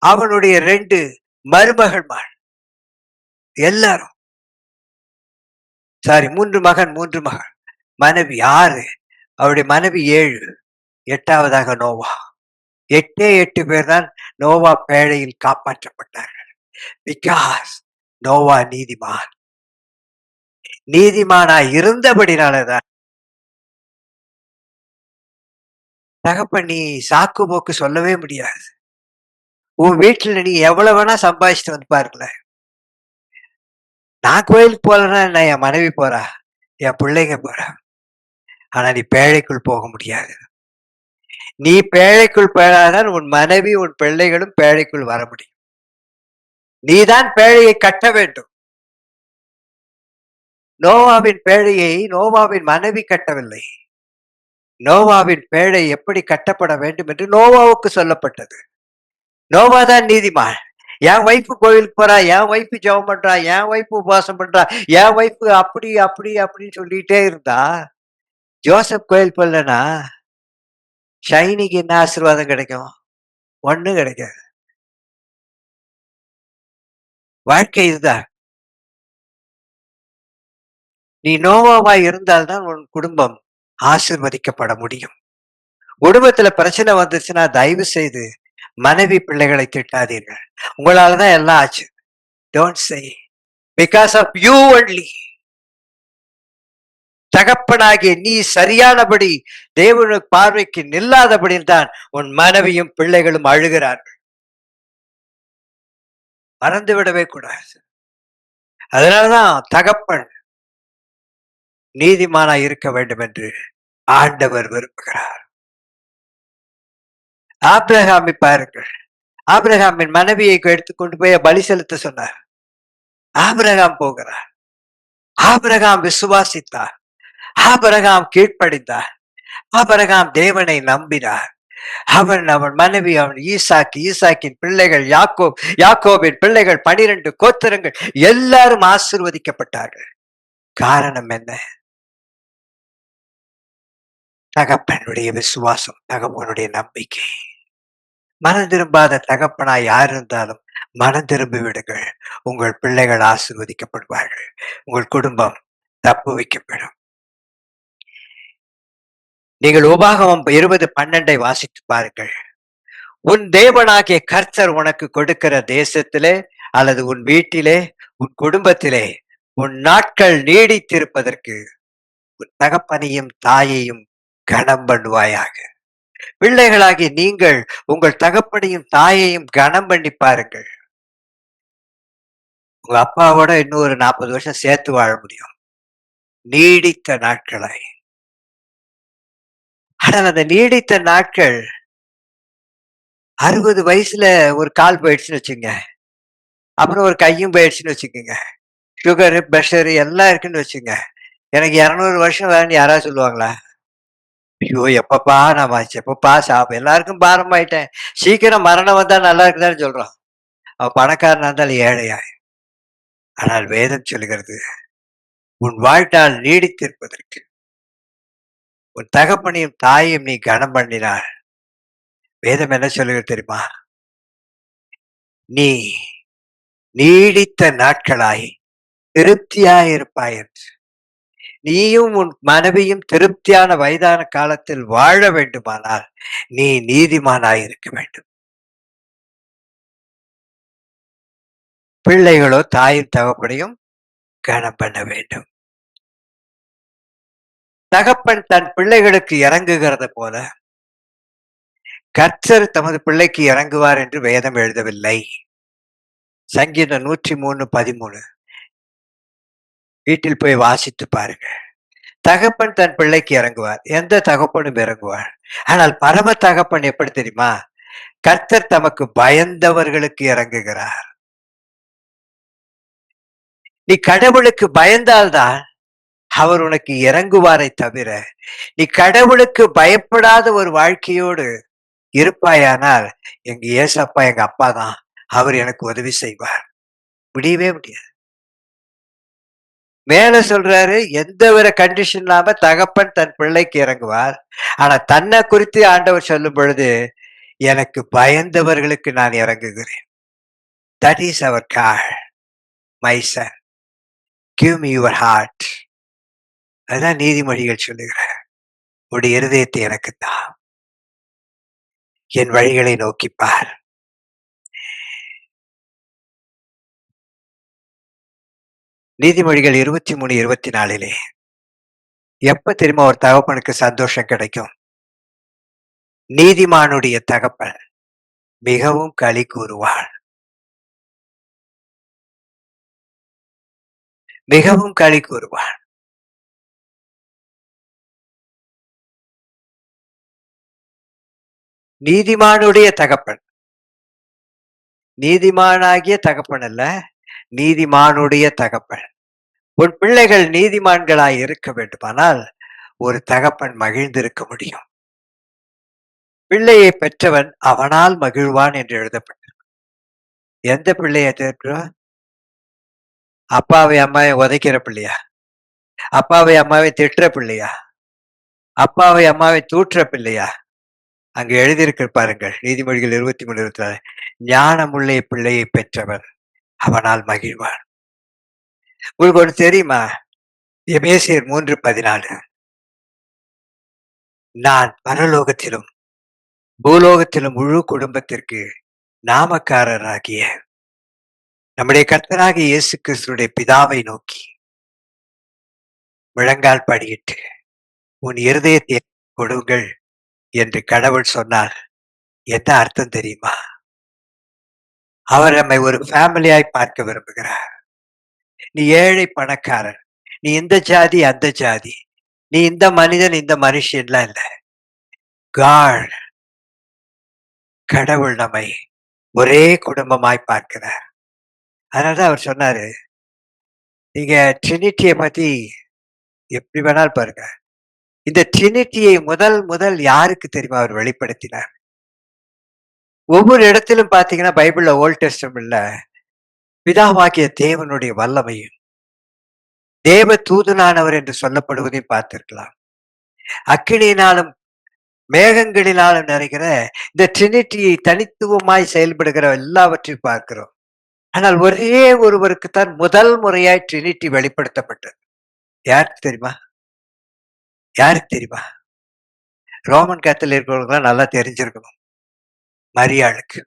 அவனுடைய 2 மருமகள்மார், எல்லாரும் 3 மகன் 3 மகள், மனைவி 6, அவருடைய மனைவி 7, 8வதாக நோவா. 8 பேர் தான் நோவா பேழையில் காப்பாற்றப்பட்டார்கள். பிகாஸ் நோவா நீதிமான். நீதிமானாய் இருந்தபடினாலதான். தகப்பன் நீ சாக்கு போக்கு சொல்லவே முடியாது. உன் வீட்டுல நீ எவ்வளவு வேணா சம்பாதிச்சுட்டு வந்து பாருங்களேன். நான் கோயிலுக்கு போலன்னா என்ன, என் மனைவி போறா, என் பிள்ளைங்க போறா. ஆனா நீ பேழைக்குள் போக முடியாது. நீ பேழைக்குள் போனாதான் உன் மனைவி உன் பிள்ளைகளும் பேழைக்குள் வர முடியும். நீதான் பேழையை கட்ட வேண்டும். நோவாவின் பேழையை நோவாவின் மனைவி கட்டவில்லை. நோவாவின் பேழை எப்படி கட்டப்பட வேண்டும் என்று நோவாவுக்கு சொல்லப்பட்டது. நோவாதான் நீதிமான். என் ஒய்ஃபு கோயிலுக்கு போறா, என் ஒய்ஃபு ஜெபம் பண்றா, என் ஒய்ஃபு உபவாசம் பண்றா, என் ஒய்ஃபு அப்படி அப்படி அப்படின்னு சொல்லிட்டே இருந்தா ஜோசப் கோயில் போலனா ஷைனிக்கு என்ன ஆசீர்வாதம் கிடைக்கும்? ஒண்ணும் கிடைக்காது. வாழ்க்கை இதுதான். நீ நோவாவாய் இருந்தால்தான் உன் குடும்பம் ஆசீர்வதிக்கப்பட முடியும். குடும்பத்துல பிரச்சனை வந்துச்சுன்னா தயவு செய்து மனைவி பிள்ளைகளை திட்டாதீர்கள். உங்களாலதான் எல்லாம் ஆச்சு. Don't say because of you only. தகப்பனாகிய நீ சரியானபடி தேவனுடைய பார்வைக்கு நில்லாதபடி தான் உன் மனைவியும் பிள்ளைகளும் அழுகிறார்கள். மறந்துவிடவே கூடாது. அதனாலதான் தகப்பன் நீதிமானா இருக்க வேண்டும் என்று ஆண்டவர் விரும்புகிறார். ஆபிரகாமை பாருங்கள். ஆபிரகாமின் மனைவியை எடுத்துக்கொண்டு போய் பலி செலுத்த சொன்னார். ஆபிரகாம் போகிறார். ஆபிரகாம் விசுவாசித்தார். ஆபிரகாம் கீழ்ப்படிந்தார். ஆபிரகாம் தேவனை நம்பினார். அவன் மனைவி, அவன் ஈசாக்கின் பிள்ளைகள் யாக்கோபின் பிள்ளைகள் 12 கோத்திரங்கள் எல்லாரும் ஆசீர்வதிக்கப்பட்டார்கள். காரணம் என்ன? தகப்பனுடைய விசுவாசம், தகப்பனுடைய நம்பிக்கை. மனம் திரும்பாத தகப்பனா யார் இருந்தாலும் மனம் திரும்பி விடுங்கள். உங்கள் பிள்ளைகள் ஆசீர்வதிக்கப்படுவார்கள். உங்கள் குடும்பம் தப்பு வைக்கப்படும். நீங்கள் உபாகமம் 20:12 வாசித்து பாருங்கள். உன் தேவனாகிய கர்த்தர் உனக்கு கொடுக்கிற தேசத்திலே அல்லது உன் வீட்டிலே உன் குடும்பத்திலே உன் நாட்கள் நீடித்திருப்பதற்கு உன் தகப்பனையும் தாயையும் கனம் பண்ணுவாயாக. பிள்ளைகளாகி நீங்கள் உங்கள் தகப்பனையும் தாயையும் கனம் பண்ணி பாருங்கள். உங்க அப்பாவோட இன்னும் ஒரு 40 வருஷம் சேர்த்து வாழ முடியும், நீடித்த நாட்களாய். ஆனால் அந்த நீடித்த நாட்கள் 60 வயசுல ஒரு கால் போயிடுச்சுன்னு வச்சுங்க, அப்புறம் ஒரு கையும் போயிடுச்சுன்னு வச்சுக்கோங்க, சுகரு பிரஷரு எல்லாம் இருக்குன்னு வச்சுங்க, எனக்கு 200 வருஷம் வேணும்னு யாராவது சொல்லுவாங்களா? ஐயோ! எப்பப்பா எல்லாருக்கும் பாரமாயிட்டேன். சீக்கிரம் மரணம் வந்தா நல்லா இருக்குதான்னு சொல்றோம். அவன் பணக்காரனா இருந்தாலும் ஏழையா. ஆனால் வேதம் சொல்லுகிறது, உன் வாழ்நாள் நீடித்திருப்பதற்கு, உன் தகப்பனையும் தாயையும் நீ கனம் பண்ணினால், வேதம் என்ன சொல்லுகிறது தெரியுமா? நீ நீடித்த நாட்களாய் திருப்தியாயிருப்பாய் என்று. நீயும் உன் மனைவியும் திருப்தியான வயதான காலத்தில் வாழ வேண்டுமானால், நீ நீதிமானாய் இருக்க வேண்டும். பிள்ளைகளோ தாயும் தகப்பனையும் கனம் பண்ண வேண்டும். தகப்பன் தன் பிள்ளைகளுக்கு இறங்குகிறது போல, கர்த்தர் தமது பிள்ளைக்கு இறங்குவார் என்று வேதம் எழுதவில்லை. சங்கீதம் 103:13 வீட்டில் போய் வாசித்து பாருங்க. தகப்பன் தன் பிள்ளைக்கு இறங்குவார். எந்த தகப்பனும் இறங்குவார். ஆனால் பரம தகப்பன் எப்படி தெரியுமா? கர்த்தர் தமக்கு பயந்தவர்களுக்கு இறங்குகிறார். நீ கடவுளுக்கு பயந்தால்தான் அவர் உனக்கு இறங்குவாரை தவிர, நீ கடவுளுக்கு பயப்படாத ஒரு வாழ்க்கையோடு இருப்பாயானால், எங்க ஏசப்பா எங்க அப்பா தான், அவர் எனக்கு உதவி செய்வார். முடியவே முடியாது. மேல சொல்றாரு, எந்த ஒரு கண்டிஷன் இல்லாம தகப்பன் தன் பிள்ளைக்கு இறங்குவார். ஆனா தன்னை குறித்து ஆண்டவர் சொல்லும் பொழுது, எனக்கு பயந்தவர்களுக்கு நான் இறங்குகிறேன். தட் இஸ் அவர் God, my son, give me your heart. அதான் நீதிமொழிகள் சொல்லுகிறார். உடைய இருதயத்தை எனக்கு தா, என் வழிகளை நோக்கிப்பார். நீதிமொழிகள் 23:24 எப்ப தெரியுமா ஒரு தகப்பனுக்கு சந்தோஷம் கிடைக்கும்? நீதிமானுடைய தகப்பன் மிகவும் களி கூறுவார். மிகவும் களி கூறுவார். நீதிமானுடைய தகப்பன், நீதிமானாகிய தகப்பன் அல்ல, நீதிமானுடைய தகப்பன். உன் பிள்ளைகள் நீதிமான்களாய் இருக்க வேண்டுமானால் ஒரு தகப்பன் மகிழ்ந்திருக்க முடியும். பிள்ளையை பெற்றவன் அவனால் மகிழ்வான் என்று எழுதப்பட்டிருக்கு. எந்த பிள்ளையை பெற்றோம்? அப்பாவை அம்மாவை உதைக்கிற பிள்ளையா? அப்பாவை அம்மாவை திட்டுற பிள்ளையா? அப்பாவை அம்மாவை தூற்றுற பிள்ளையா? அங்க எழுதியிருக்கு பாருங்கள். நீதிமொழிகள் 23:24 ஞானமுள்ள பிள்ளையை பெற்றவன் அவனால் மகிழ்வான். உங்களுக்கு ஒண்ணு தெரியுமா? எபேசியர் 3:14 நான் பரலோகத்திலும் பூலோகத்திலும் முழு குடும்பத்திற்கு நாமக்காரராகிய நம்முடைய கர்த்தராகிய இயேசு கிறிஸ்துடைய பிதாவை நோக்கி முழங்கால் படியிட்டு உன் இருதயத்தை கொடுங்கள் என்று கடவுள் சொன்னார். என்ன அர்த்தம் தெரியுமா? அவர் நம்மை ஒரு ஃபேமிலியாய் பார்க்க விரும்புகிறார். நீ ஏழை பணக்காரன், நீ இந்த ஜாதி அந்த ஜாதி, நீ இந்த மனிதன் இந்த மனுஷன்லாம் இல்ல. காட், கடவுள் நம்மை ஒரே குடும்பமாய் பார்க்கிறார். அதனாலதான் அவர் சொன்னாரு, நீங்க ட்ரினிட்டியை பத்தி எப்படி வேணாலும் பாருங்க. இந்த ட்ரினிட்டியை முதல் யாருக்கு தெரியுமா அவர் வெளிப்படுத்தினார்? ஒவ்வொரு இடத்திலும் பாத்தீங்கன்னா பைபிள்ல ஓல்ட் டெஸ்டமென்ட்ல பிதாவாகிய தேவனுடைய வல்லமையும் தேவ தூதனானவர் என்று சொல்லப்படுவதையும் பார்த்திருக்கலாம். அக்கினியினாலும் மேகங்களினாலும் நிறைகிற இந்த ட்ரினிட்டியை தனித்துவமாய் செயல்படுகிற எல்லாவற்றையும் பார்க்கிறோம். ஆனால் ஒரே ஒருவருக்குத்தான் முதல் முறையாய் ட்ரினிட்டி வெளிப்படுத்தப்பட்டது. யாருக்கு தெரியுமா? யாருக்கு தெரியுமா? ரோமன் கேத்தலிக் இருக்கிறவங்க நல்லா தெரிஞ்சிருக்கணும். மரியாளுக்கு.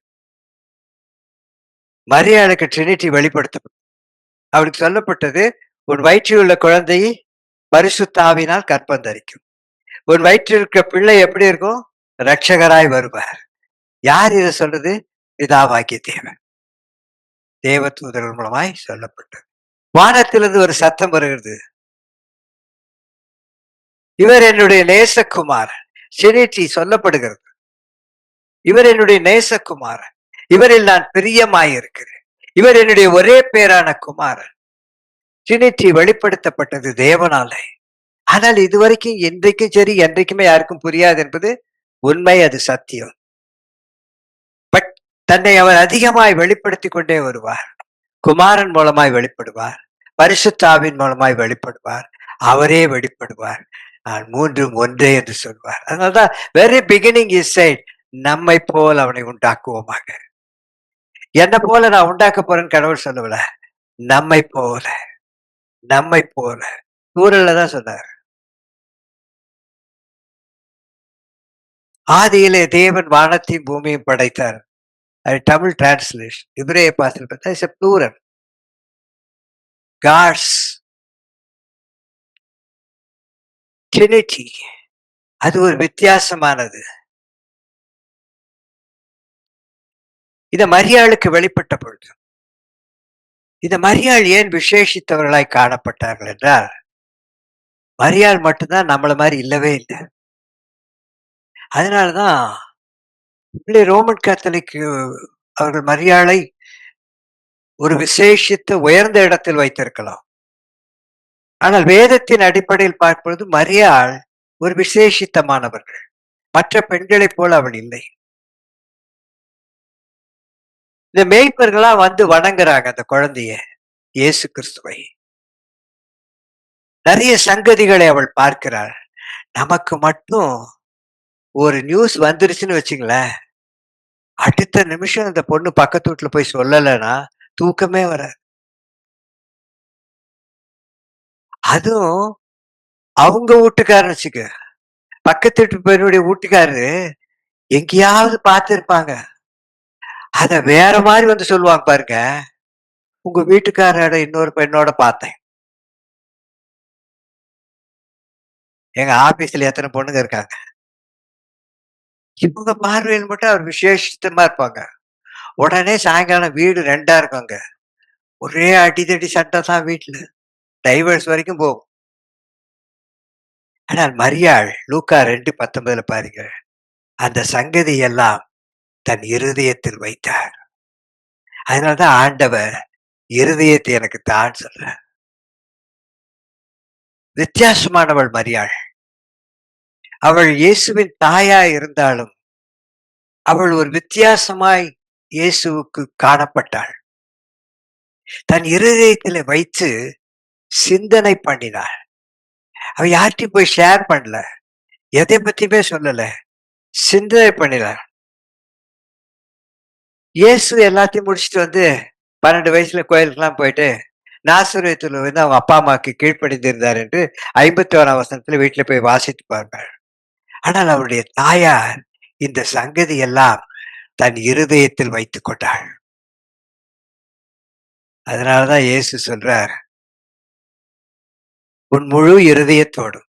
மரியாளுக்கு ட்ரினிட்டி வெளிப்படுத்தப்பட்டது. அவளுக்கு சொல்லப்பட்டது, உன் வயிற்றில் உள்ள குழந்தை பரிசுத்த ஆவியினால் கர்ப்பம் தரிக்கும். உன் வயிற்றில் இருக்க பிள்ளை எப்படி இருக்கும்? ரட்சகராய் வருவார். யார் இதை சொல்றது? பிதாவாகிய தேவன். தேவ தூதர்கள் மூலமாய் சொல்லப்பட்டது. வானத்திலிருந்து ஒரு சத்தம் வருகிறது, இவர் என்னுடைய நேசகுமாரன். ட்ரினிட்டி சொல்லப்படுகிறது, இவர் என்னுடைய நேசகுமாரன், இவரில் நான் பிரியமாயிருக்கிறேன், இவர் என்னுடைய ஒரே பேரான குமாரன். ட்ரினிட்டி வெளிப்படுத்தப்பட்டது தேவனாலே. ஆனால் இதுவரைக்கும் இன்றைக்கும் சரி, என்றைக்குமே யாருக்கும் புரியாது என்பது உண்மை. அது சத்தியம். பட் தன்னை அவர் அதிகமாய் வெளிப்படுத்திக் கொண்டே வருவார். குமாரன் மூலமாய் வெளிப்படுவார். பரிசுத்த ஆவியின் மூலமாய் வெளிப்படுவார். அவரே வெளிப்படுவார். நான் 3ம் ஒன்றே என்று சொல்வார். அதனால்தான் வெரி பிகினிங் இஸ் செய்ட், நம்மைப் போல் அவனை உண்டாக்குவோமாக. என்னைப் போல நான் உண்டாக்கப் போறேன்னு கடவுள் சொல்லல. நம்மைப் போல, நம்மைப் போல. சூழல்ல தான் சொன்னார். ஆதியிலே தேவன் வானத்தையும் பூமியையும் படைத்தார். அது தமிழ் டிரான்ஸ்லேஷன். எபிரேய பாஷையில் பார்த்தா it's a plural. God's trinity. அது ஒரு வித்தியாசமானது. இத மரியாளுக்கு வெளிப்பட்ட பொழுது, இந்த மரியாள் ஏன் விசேஷித்தவர்களாய் காணப்பட்டார்கள் என்றால், மரியாள் மட்டும்தான் நம்மள மாரி இல்லவே இல்ல. அதனாலதான் ரோமன் கேத்தலிக் அவர்கள் மரியாளை ஒரு விசேஷித்த உயர்ந்த இடத்தில் வைத்திருக்கலாம். ஆனால் வேதத்தின் அடிப்படையில் பார்ப்பொழுது மரியாள் ஒரு விசேஷித்தமானவர்கள். மற்ற பெண்களைப் போல அவள் இல்லை. இந்த மேய்ப்பர்களா வந்து வணங்குறாங்க அந்த குழந்தைய, இயேசு கிறிஸ்துவை. நிறைய சங்கதிகளை அவள் பார்க்கிறாள். நமக்கு மட்டும் ஒரு நியூஸ் வந்துருச்சுன்னு வச்சுங்களேன், அடுத்த நிமிஷம் அந்த பொண்ணு பக்கத்து வீட்டுல போய் சொல்லலைன்னா தூக்கமே வராது. அதுவும் அவங்க வீட்டுக்காரன்னு வச்சுக்க, பக்கத்து வீட்டு பெண்ணுடைய வீட்டுக்காரரு எங்கேயாவது பார்த்திருப்பாங்க. அத வேற மாதிரி வந்து சொல்லுவாங்க பாருங்க. உங்க வீட்டுக்காரோட இன்னொரு பெண்ணோட பார்த்தேன். எங்க ஆபீஸ்ல எத்தனை பொண்ணுங்க இருக்காங்க. இவங்க பார்வையில் மட்டும் அவர் விசேஷமா இருப்பாங்க. உடனே சாயங்காலம் வீடு 2ஆ இருக்குங்க. ஒரே அடிதடி சண்டை தான் வீட்டுல. டைவர்ஸ் வரைக்கும் போகும். ஆனால் மரியாள் லூக்கா 2:19 பாருங்க. அந்த சங்கதி எல்லாம் தன் இருதயத்தில் வைத்தார். அதனாலதான் ஆண்டவர் இருதயத்தை எனக்கு தான் சொல்ற. வித்தியாசமானவள் மரியாள். அவள் இயேசுவின் தாயா இருந்தாலும் அவள் ஒரு வித்தியாசமாய் இயேசுவுக்கு காணப்பட்டாள். தன் இருதயத்திலே வைத்து சிந்தனை பண்ணினாள். அவ யார்கிட்டயும் போய் ஷேர் பண்ணல. எதை பத்தியுமே சொல்லல. சிந்தனை பண்ணினாள். இயேசு எல்லாத்தையும் முடிச்சுட்டு வந்து 12 வயசுல கோயிலுக்கெல்லாம் போயிட்டு நாசரேத்துல வந்து அவங்க அப்பா அம்மாவுக்கு கீழ்ப்படிந்திருந்தார் என்று 51ஆம் வசனத்துல வீட்டுல போய் வாசித்து பாருங்கள். ஆனால் அவருடைய தாயார் இந்த சங்கதி எல்லாம் தன் இருதயத்தில் வைத்துக் கொண்டாள். அதனாலதான் இயேசு சொல்றார், உன் முழு இருதயத்தோடும்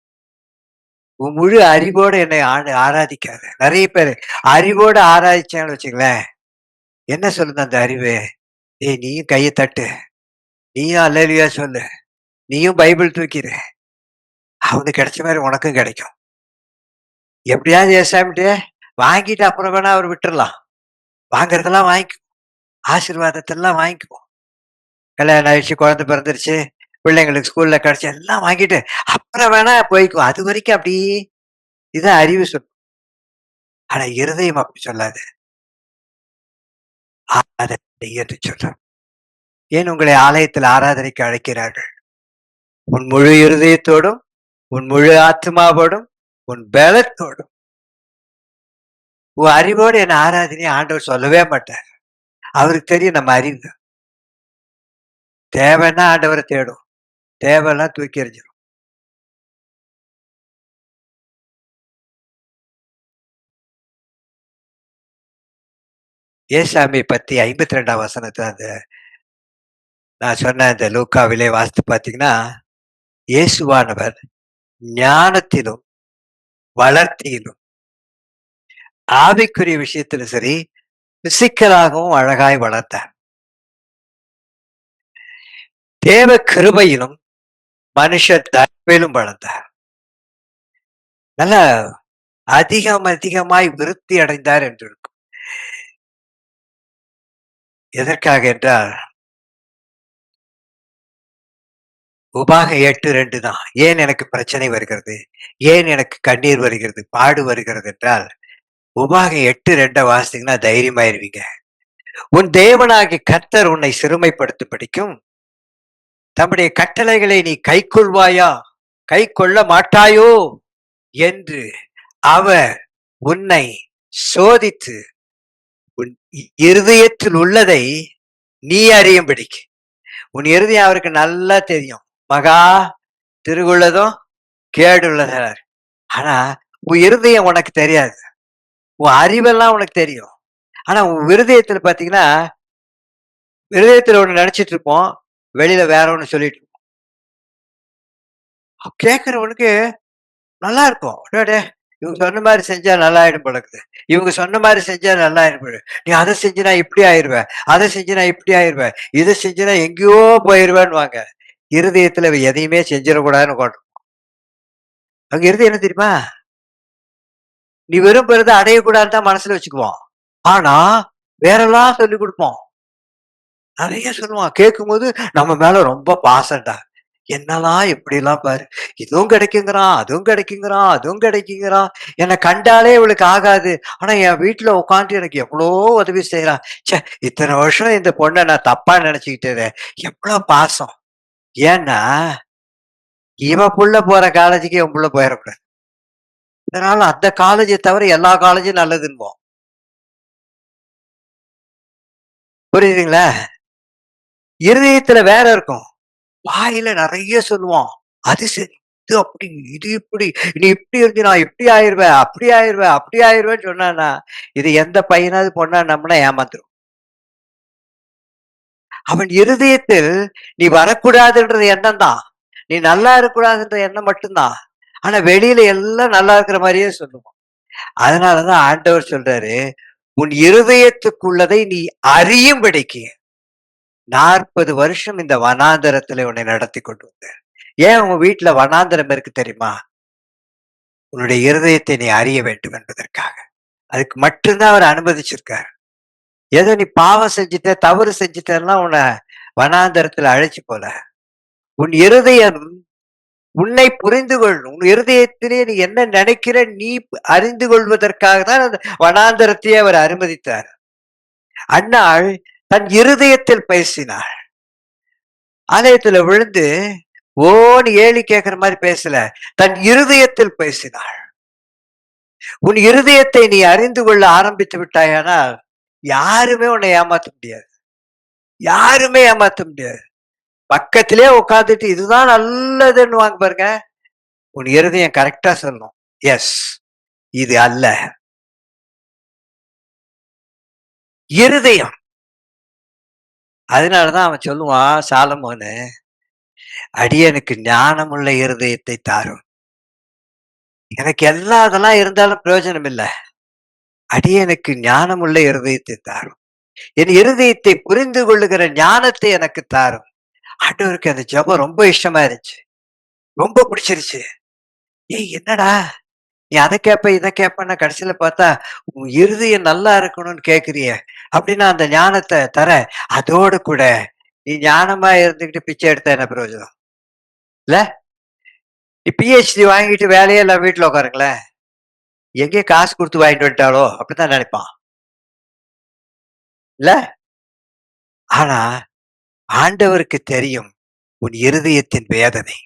உன் முழு அறிவோடு என்னை ஆராதிக்காத. நிறைய பேர் அறிவோடு ஆராதிச்சாங்கன்னு வச்சுங்களேன், என்ன சொல்லுது அந்த அறிவு? ஏய், நீயும் கையை தட்டு, நீயும் அல்லேலூயா சொல்லு, நீயும் பைபிள் தூக்கிடு, அவனுக்கு கிடைச்ச மாதிரி உனக்கும் கிடைக்கும். எப்படியாவது ஏசாமிட்டு வாங்கிட்டு அப்புறம் வேணா அவர் விட்டுறலாம். வாங்குறதெல்லாம் வாங்கிக்கும், ஆசீர்வாதத்தெல்லாம் வாங்கிக்குவோம். கல்யாணம் ஆயிடுச்சு, குழந்தை பிறந்துருச்சு, பிள்ளைங்களுக்கு ஸ்கூல்ல கிடைச்சி எல்லாம் வாங்கிட்டு அப்புறம் வேணா போய்க்குவோம். அது வரைக்கும் அப்படி இதான் அறிவு சொல்லும். ஆனா இருதயம் அப்படி சொல்லாது. ஆராதனை என்று சொல்றோம். ஏன் உங்களை ஆலயத்தில் ஆராதனைக்கு அழைக்கிறார்கள்? உன் முழு இருதயத்தோடும், உன் முழு ஆத்மாவோடும், உன் பலத்தோடும். உன் அறிவோடு என்ன ஆராதனை ஆண்டவர் சொல்லவே மாட்டார். அவருக்கு தெரியும் நம்ம அறிவு. தேவைன்னா ஆண்டவரை தேடும், தேவைன்னா தூக்கி எறிஞ்சிடும். ஏசாமி பத்தி 52ஆம் வசனத்துல அந்த நான் சொன்ன அந்த லூக்காவிலே வாசித்து பார்த்தீங்கன்னா, இயேசுவானவர் ஞானத்திலும் வளர்த்தியிலும் ஆவிக்குரிய விஷயத்திலும் சரி, பிசிக்கலாகவும் அழகாய் வளர்த்தார். தேவ கிருபையிலும் மனுஷ தயவிலும் வளர்ந்தார். நல்ல அதிகமாய் விருத்தி அடைந்தார் என்று இருக்கும். எதற்காக என்றால் உபாகம் 8:2 தான். ஏன் எனக்கு பிரச்சனை வருகிறது? ஏன் எனக்கு கண்ணீர் வருகிறது? பாடு வருகிறது என்றால், உபாகம் 8:2 வாசித்தீங்கன்னா தைரியமாயிருவீங்க. உன் தேவனாகிய கர்த்தர் உன்னை சிறுமைப்படுத்தும்படிக்கும், தம்முடைய கட்டளைகளை நீ கைக்கொள்வாயா? கைக்கொள்ள மாட்டாயோ? என்று அவர் உன்னை சோதித்து, உன் இருதயத்தில் உள்ளதை நீ அறியும்படிக்கு. உன் இருதயம் அவருக்கு நல்லா தெரியும். மகா திருவுள்ளதும் கேடுள்ளதார். ஆனா, உன் இருதயம் உனக்கு தெரியாது. உன் அறிவெல்லாம் உனக்கு தெரியும். ஆனா, உன் இருதயத்துல பாத்தீங்கன்னா, இருதயத்துல ஒண்ணு நெனச்சிட்டு இருப்போம். வெளியில வேற ஒண்ணு சொல்லிட்டு இருப்போம். கேட்கிறவனுக்கு நல்லா இருக்கும். அடடே! இவங்க சொன்ன மாரி செஞ்சா நல்லாயிடும் போல இருக்குது. இவங்க சொன்ன மாரி செஞ்சா நல்லாயிடும் போல. நீ அத செஞ்சினா இப்படி ஆயிருவ. அத செஞ்சினா இப்படி ஆயிருவ. இத செஞ்சினா எங்கேயோ போயிருவேன்னுவாங்க. இருதயத்துல எதையுமே செஞ்சிடக்கூடாதுன்னு உட்காந்து. அங்க இருதயம் என்ன தெரியுமா? நீ விரும்புறத அடையக்கூடாதுன்னு தான் மனசுல வச்சுக்குவோம். ஆனா, வேறெல்லாம் சொல்லிக் குடுப்போம். நெறைய சொல்லுவான். கேட்கும்போது நம்ம மேல ரொம்ப பாசம்டா. என்னலாம் இப்படிலாம் பாரு. இதுவும் கிடைக்குங்கிறான், அதுவும் கிடைக்குங்கிறான், அதுவும் கிடைக்குங்கிறான். என்ன கண்டாலே இவளுக்கு ஆகாது. ஆனா என் வீட்ல உட்காந்துட்டு எனக்கு எவ்வளோ உதவி செய்றான். ச்சே! இத்தன வருஷம் இந்த பொண்ண நான் தப்பா நெனச்சுக்கிட்டேனே. எவ்வளோ பாசம். ஏன்னா, இவ புள்ள போற காலேஜுக்கு இவன் புள்ள போயிறக்கூடாது. அதனால அந்த காலேஜ தவிர எல்லா காலேஜும் நல்லதுன்போம். புரியுதுங்களா? இருதயத்துல வேற இருக்கும். வாயில நெறைய சொல்லுவான். அது சரி. இது அப்படி, இது இப்படி. நீ இப்படி இருந்தினா இப்படி ஆயிருவ, அப்படி ஆயிருவ, அப்படி ஆயிருவேன்னு சொன்னான்னா, இது எந்த பையனாவது பொண்ணா நம்புனா ஏமாந்துரும். அவன் இருதயத்தில் நீ வரக்கூடாதுன்றது எண்ணம் தான். நீ நல்லா இருக்கக்கூடாதுன்ற எண்ணம் மட்டும் தான். ஆனா வெளியில எல்லாம் நல்லா இருக்கிற மாரியே சொல்லுவான். அதனால தான் ஆண்டவர் சொல்றாரு, உன் இருதயத்துக்குள்ளதை நீ அறியும்படிக்கு 40 வருஷம் இந்த வனாந்தரத்திலே உன்னை நடத்திக் கொண்டு வந்தேன். ஏன் உங்க வீட்ல வனாந்தரம் இருக்கு தெரியுமா? உன்னுடைய இருதயத்தை நீ அறிய வேண்டும் என்பதற்காக. அதுக்கு மட்டும் தான் அவர் அனுமதிச்சிருக்கார். ஏதோ நீ பாவம் செஞ்சுட்ட, தவறு செஞ்சுட்டன்னா உன்னை வனாந்தரத்துல அழைச்சு போல. உன் இருதயம் உன்னை புரிந்து கொள். உன் இருதயத்திலே நீ என்ன நினைக்கிற நீ அறிந்து கொள்வதற்காக தான் அந்த வனாந்தரத்தையே அவர் அனுமதித்தார். அன்னாள் தன் இருதயத்தில் பேசினாள். ஆலயத்துல விழுந்து ஓன்னு ஏளி கேட்கிற மாதிரி பேசல. தன் இருதயத்தில் பேசினாள். உன் இருதயத்தை நீ அறிந்து கொள்ள ஆரம்பித்து விட்டாயானால் யாருமே உன்னை ஏமாத்த முடியாது. யாருமே ஏமாத்த முடியாது. பக்கத்திலே உட்கார்ந்துட்டு இதுதான் நல்லதுன்னு வாங்க பாருங்க. உன் இருதயம் கரெக்டா சொல்லணும். எஸ், இது அல்ல. இருதயம். அதனாலதான் அவன் சொல்லுவான் சாலமோனு, அடியனுக்கு ஞானமுள்ள இருதயத்தை தாரும். எனக்கு எல்லா அதெல்லாம் இருந்தாலும் பிரயோஜனம் இல்ல. அடியனுக்கு ஞானமுள்ள இருதயத்தை தாரும். என் இருதயத்தை புரிந்து கொள்ளுகிற ஞானத்தை எனக்கு தாரும். ஆண்டவருக்கு அந்த ஜெபம் ரொம்ப இஷ்டமா இருந்துச்சு. ரொம்ப பிடிச்சிருச்சு. ஏய் என்னடா! நீ அத கேட்ப, இத கேட்பன்னா கடைசியில பார்த்தா, உன் இருதயம் நல்லா இருக்கணும்னு கேட்கிறியே! அப்டின்னா அந்த ஞானத்த தரேன். அதோடு கூட நீ ஞானமா இருந்துகிட்டு பிச்சை எடுத்தா என்ன பிரயோஜனம்? இல்ல? நீ பிஹெச்டி வாங்கிட்டு வேலையே இல்லாம வீட்ல உட்காருங்களேன். எங்கேயோ காசு குடுத்து வாங்கிட்டு வந்துட்டாளோ! அப்டித்தான் நெனைப்பான். இல்ல? ஆனா, ஆண்டவருக்கு தெரியும் உன் இருதயத்தின் வேதனை.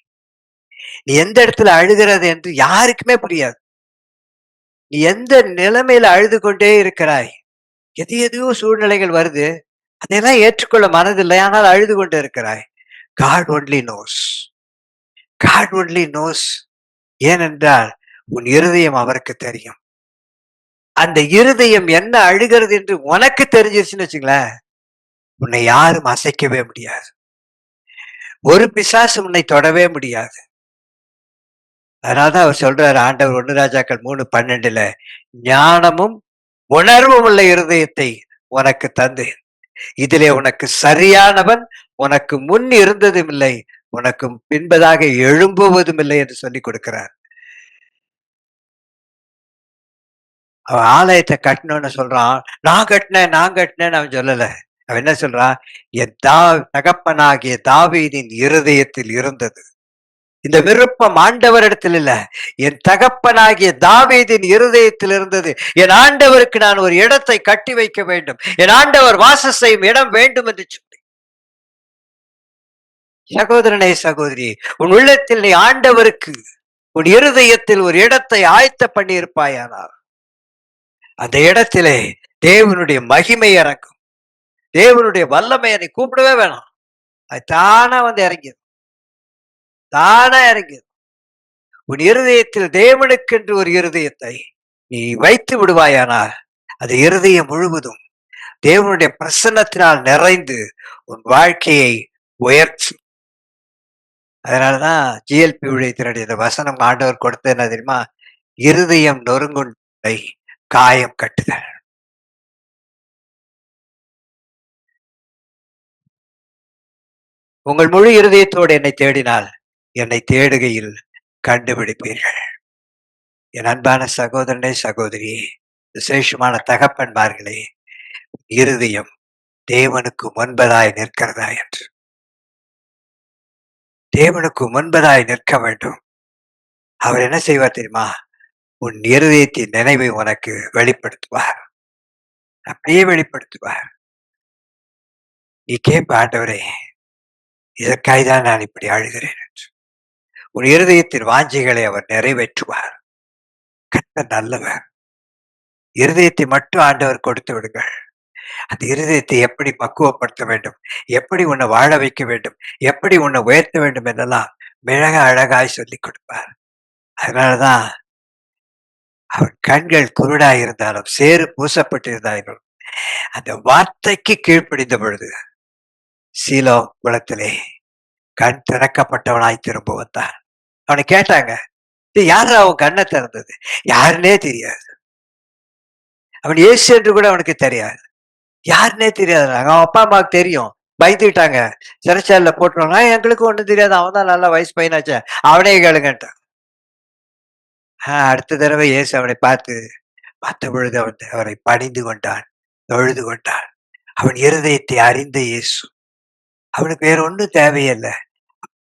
நீ எந்த இடத்துல அழுகிறது என்று யாருக்குமே புரியாது. நீ எந்த நிலைமையில அழுது கொண்டே இருக்கிறாய்? எதையோ சூழ்நிலைகள் வருது. அதையெல்லாம் ஏற்றுக்கொள்ள மனதில்லை. ஆனால் அழுது கொண்டு இருக்கிறாய். God only knows. God only knows. ஏனென்றால் உன் இருதயம் அவருக்கு தெரியும். அந்த இருதயம் என்ன அழுகிறது என்று உனக்கு தெரிஞ்சிருச்சுன்னு வச்சுங்களேன், உன்னை யாரும் அசைக்கவே முடியாது. ஒரு பிசாசு உன்னை தொடவே முடியாது. அதனாலதான் அவர் சொல்றாரு ஆண்டவர் 1 ராஜாக்கள் 3:12 ஞானமும் உணர்வும் உள்ள இருதயத்தை உனக்கு தந்தேன். இதிலே உனக்கு சரியானவன் உனக்கு முன் இருந்ததும் இல்லை, உனக்கு பின்பதாக எழும்புவதும் இல்லை என்று சொல்லிக் கொடுக்கிறார். அவன் ஆலயத்தை கட்டணும்னு சொல்றான். நான் கட்டினேன், நான் கட்டினேன்னு அவன் சொல்லல. அவன் என்ன சொல்றான்? என் தகப்பனாகிய தாவீதின் இருதயத்தில் இருந்தது. இந்த விருப்பம் ஆண்டவரிடத்தில் இல்ல, என் தகப்பனாகிய தாவீதின் இருதயத்தில் இருந்தது. என் ஆண்டவருக்கு நான் ஒரு இடத்தை கட்டி வைக்க வேண்டும், என் ஆண்டவர் வாசம் செய்யும் இடம் வேண்டும் என்று சொல்லி. சகோதரனே, சகோதரி, உன் உள்ளத்தில் நீ ஆண்டவருக்கு உன் இருதயத்தில் ஒரு இடத்தை ஆயத்த பண்ணி இருப்பாயானால், அந்த இடத்திலே தேவனுடைய மகிமை இறங்கும். தேவனுடைய வல்லமையை நீ கூப்பிடவே வேணாம், அது தானா வந்து இறங்கிடும். தானா இறங்கிடும். உன் இருதயத்தில் தேவனுக்கென்று ஒரு இருதயத்தை நீ வைத்து விடுவாயானால், அது இருதயம் முழுவதும் தேவனுடைய பிரசன்னத்தினால் நிறைந்து உன் வாழ்க்கையை உயர்த்தும். அதனாலதான் ஜிஎல்பி உழைத்தினுடைய இந்த வசனம் ஆண்டவர் கொடுத்தது என்ன தெரியுமா? இருதயம் நொறுங்குண்டை காயம் கட்டுதல். உங்கள் முழு இருதயத்தோடு என்னை தேடினால் என்னை தேடுகையில் கண்டுபிடிப்பீர்கள். என் அன்பான சகோதரனே, சகோதரியே, விசேஷமான தகப்பன்மார்களே, இருதயம் தேவனுக்கு முன்பதாய் நிற்கிறதா என்று. தேவனுக்கு முன்பதாய் நிற்க வேண்டும். அவர் என்ன செய்வார் தெரியுமா? உன் இருதயத்தின் நினைவை உனக்கு வெளிப்படுத்துவார். அப்படியே வெளிப்படுத்துவார். நீ கேட்ப, ஆண்டவரே, இதற்காய் தான் நான் இப்படி அழுகிறேன் என்று. உன் இருதயத்தின் வாஞ்சைகளை அவர் நிறைவேற்றுவார். கர்த்தர் நல்லவர். இருதயத்தை மட்டும் ஆண்டவர் கொடுத்து விடுங்கள். அந்த இருதயத்தை எப்படி பக்குவப்படுத்த வேண்டும், எப்படி உன்னை வாழ வைக்க வேண்டும், எப்படி உன்னை உயர்த்த வேண்டும் என்றெல்லாம் மிக அழகாய் சொல்லிக் கொடுப்பார். அதனாலதான் அவர் கண்கள் குருடாய் இருந்தாலும், சேறு பூசப்பட்டிருந்தாலும், அந்த வார்த்தைக்கு கீழ்ப்படிந்த பொழுது சீலோ குளத்திலே கண் திறக்கப்பட்டவனாய் திரும்ப வந்தான். அவனை கேட்டாங்க, யாரு அவன் கண்ணை திறந்தது? யாருன்னே தெரியாது. அவன் இயேசு என்று கூட அவனுக்கு தெரியாது. யாருன்னே தெரியாது. அவன் அப்பா அம்மாவுக்கு தெரியும், பயந்துட்டாங்க. சிறைச்சாலையில போட்டுருவாங்க. எங்களுக்கு ஒண்ணும் தெரியாது, அவன் தான் நல்லா வயசு பையனாச்சே, அவனே கேளுங்கன்ட்டான். அடுத்த தடவை இயேசு அவனை பார்த்த பொழுது அவரை பணிந்து கொண்டான், தொழுது கொண்டான். அவன் இருதயத்தை அறிந்த இயேசு. அவனுக்கு வேற ஒன்றும் தேவையில்லை,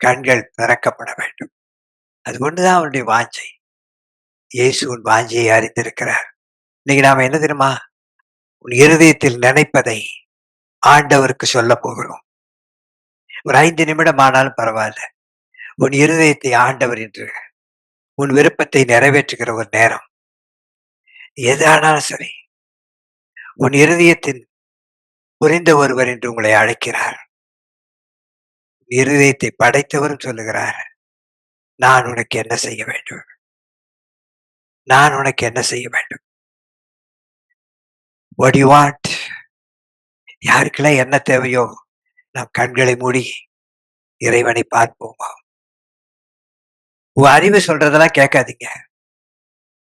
கண்கள் திறக்கப்பட வேண்டும். அது ஒண்ணுதான் அவனுடைய வாஞ்சை. இயேசு உன் வாஞ்சையை அறிந்திருக்கிறார். இன்னைக்கு நாம என்ன தெரியுமா? உன் இருதயத்தில் நினைப்பதை ஆண்டவருக்கு சொல்ல போகிறோம். ஒரு 5 நிமிடம் ஆனாலும் பரவாயில்ல. உன் இருதயத்தை ஆண்டவர் என்று உன் விருப்பத்தை நிறைவேற்றுகிற ஒரு நேரம் எது ஆனாலும் சரி. உன் இருதயத்தின் புரிந்த ஒருவர் என்று உங்களை அழைக்கிறார். இருதயத்தை படைத்தவரும் சொல்லுகிறார், நான் உனக்கு என்ன செய்ய வேண்டும், நான் உனக்கு என்ன செய்ய வேண்டும். What do you want? யாருக்கெல்லாம் என்ன தேவையோ நாம் கண்களை மூடி இறைவனை பார்ப்போமா. உன் அறிவு சொல்றதெல்லாம் கேட்காதீங்க.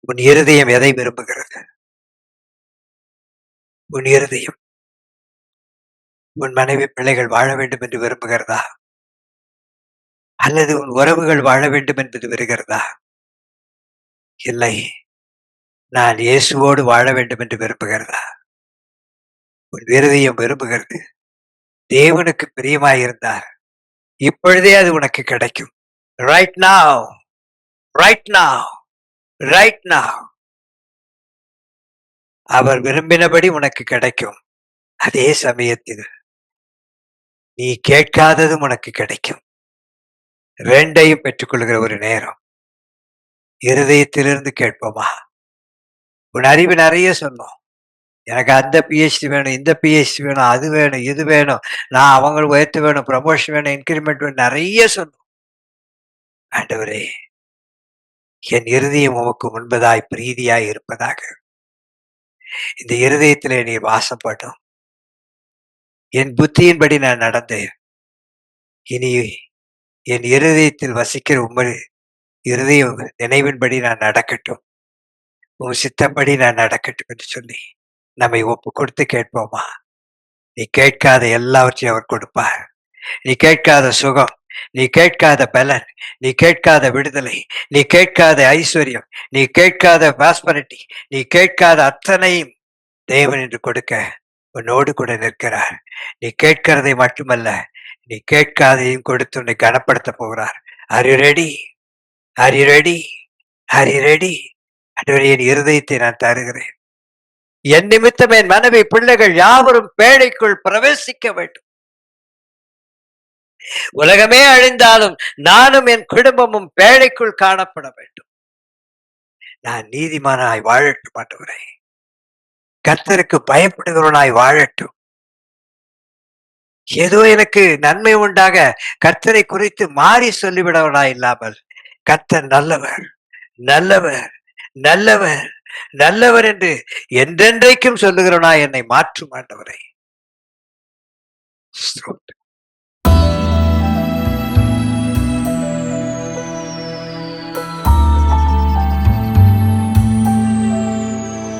உன் இருதயம் எதை விரும்புகிறது? உன் இருதயம் உன் மனைவி பிள்ளைகள் வாழ வேண்டும் என்று விரும்புகிறதா? அல்லது உன் உறவுகள் வாழ வேண்டும் என்பது விரும்புகிறதா? இல்லை, நான் இயேசுவோடு வாழ வேண்டும் என்று விரும்புகிறதா? உன் இருதயம் விரும்புகிறது தேவனுக்கு பிரியமாயிருந்தார் இப்பொழுதே அது உனக்கு கிடைக்கும். Right now, right now, right now அவர் விரும்பினபடி உனக்கு கிடைக்கும். அதே சமயத்தில் நீ கேட்காததும் உனக்கு கிடைக்கும். ரெண்டையும் பெற்றுக்கொள்கிற ஒரு நேரம். இருதயத்திலிருந்து கேட்போமா? உன் அறிவு நிறைய சொன்னோம், எனக்கு அந்த பிஹெச்டி வேணும், இந்த பிஹெச்டி வேணும், அது வேணும், இது வேணும், நான் அவங்களுக்கு உயர்த்து வேணும், ப்ரமோஷன் வேணும், இன்கிரிமெண்ட் வேணும், நிறைய சொன்னோம். ஆண்டவரே, என் இருதயம் உமக்கு முன்பதாய் பிரீதியாய் இருப்பதாக. இந்த இருதயத்திலே நீ வாசப்படும். என் புத்தியின்படி நான் நடந்தேன். இனி என் இருதயத்தில் வசிக்கிற உங்கள் இருதய நினைவின்படி நான் நடக்கட்டும், உன் சித்தப்படி நான் நடக்கட்டும் என்று சொல்லி நம்மை ஒப்பு கொடுத்து கேட்போமா? நீ கேட்காத எல்லாவற்றையும் அவர் கொடுப்பார். நீ கேட்காத சுகம், நீ கேட்காத பலன், நீ கேட்காத விடுதலை, நீ கேட்காத ஐஸ்வர்யம், நீ கேட்காத பாஸ்பரிட்டி, நீ கேட்காத அத்தனையும் தேவன் என்று கொடுக்க உன்னோடு கூட நிற்கிறார். நீ கேட்கிறதை மட்டுமல்ல, நீ கேட்காதையும் கொடுத்து உன்னை கனப்படுத்தப் போகிறார். Are you ready? Are you ready? Are you ready? ஆண்டவரே, என் இருதயத்தை நான் தருகிறேன். என் நிமித்தம் என் மனைவி பிள்ளைகள் யாவரும் பேழைக்குள் பிரவேசிக்க வேண்டும். உலகமே அழிந்தாலும் நானும் என் குடும்பமும் பேழைக்குள் காணப்பட வேண்டும். நான் நீதிமானாய் வாழட்டும் ஆண்டவரே. கர்த்தருக்கு பயப்படுகிறவனாய் வாழட்டும். ஏதோ எனக்கு நன்மை உண்டாக கர்த்தரை குறித்து மாறி சொல்லிவிடவனாய் இல்லாமல், கர்த்தர் நல்லவர், நல்லவர், நல்லவர், நல்லவர் என்று என்றென்றைக்கும் சொல்லுகிறவனாய் என்னை மாற்றும் ஆண்டவரே. ஸ்தோத்திரம்.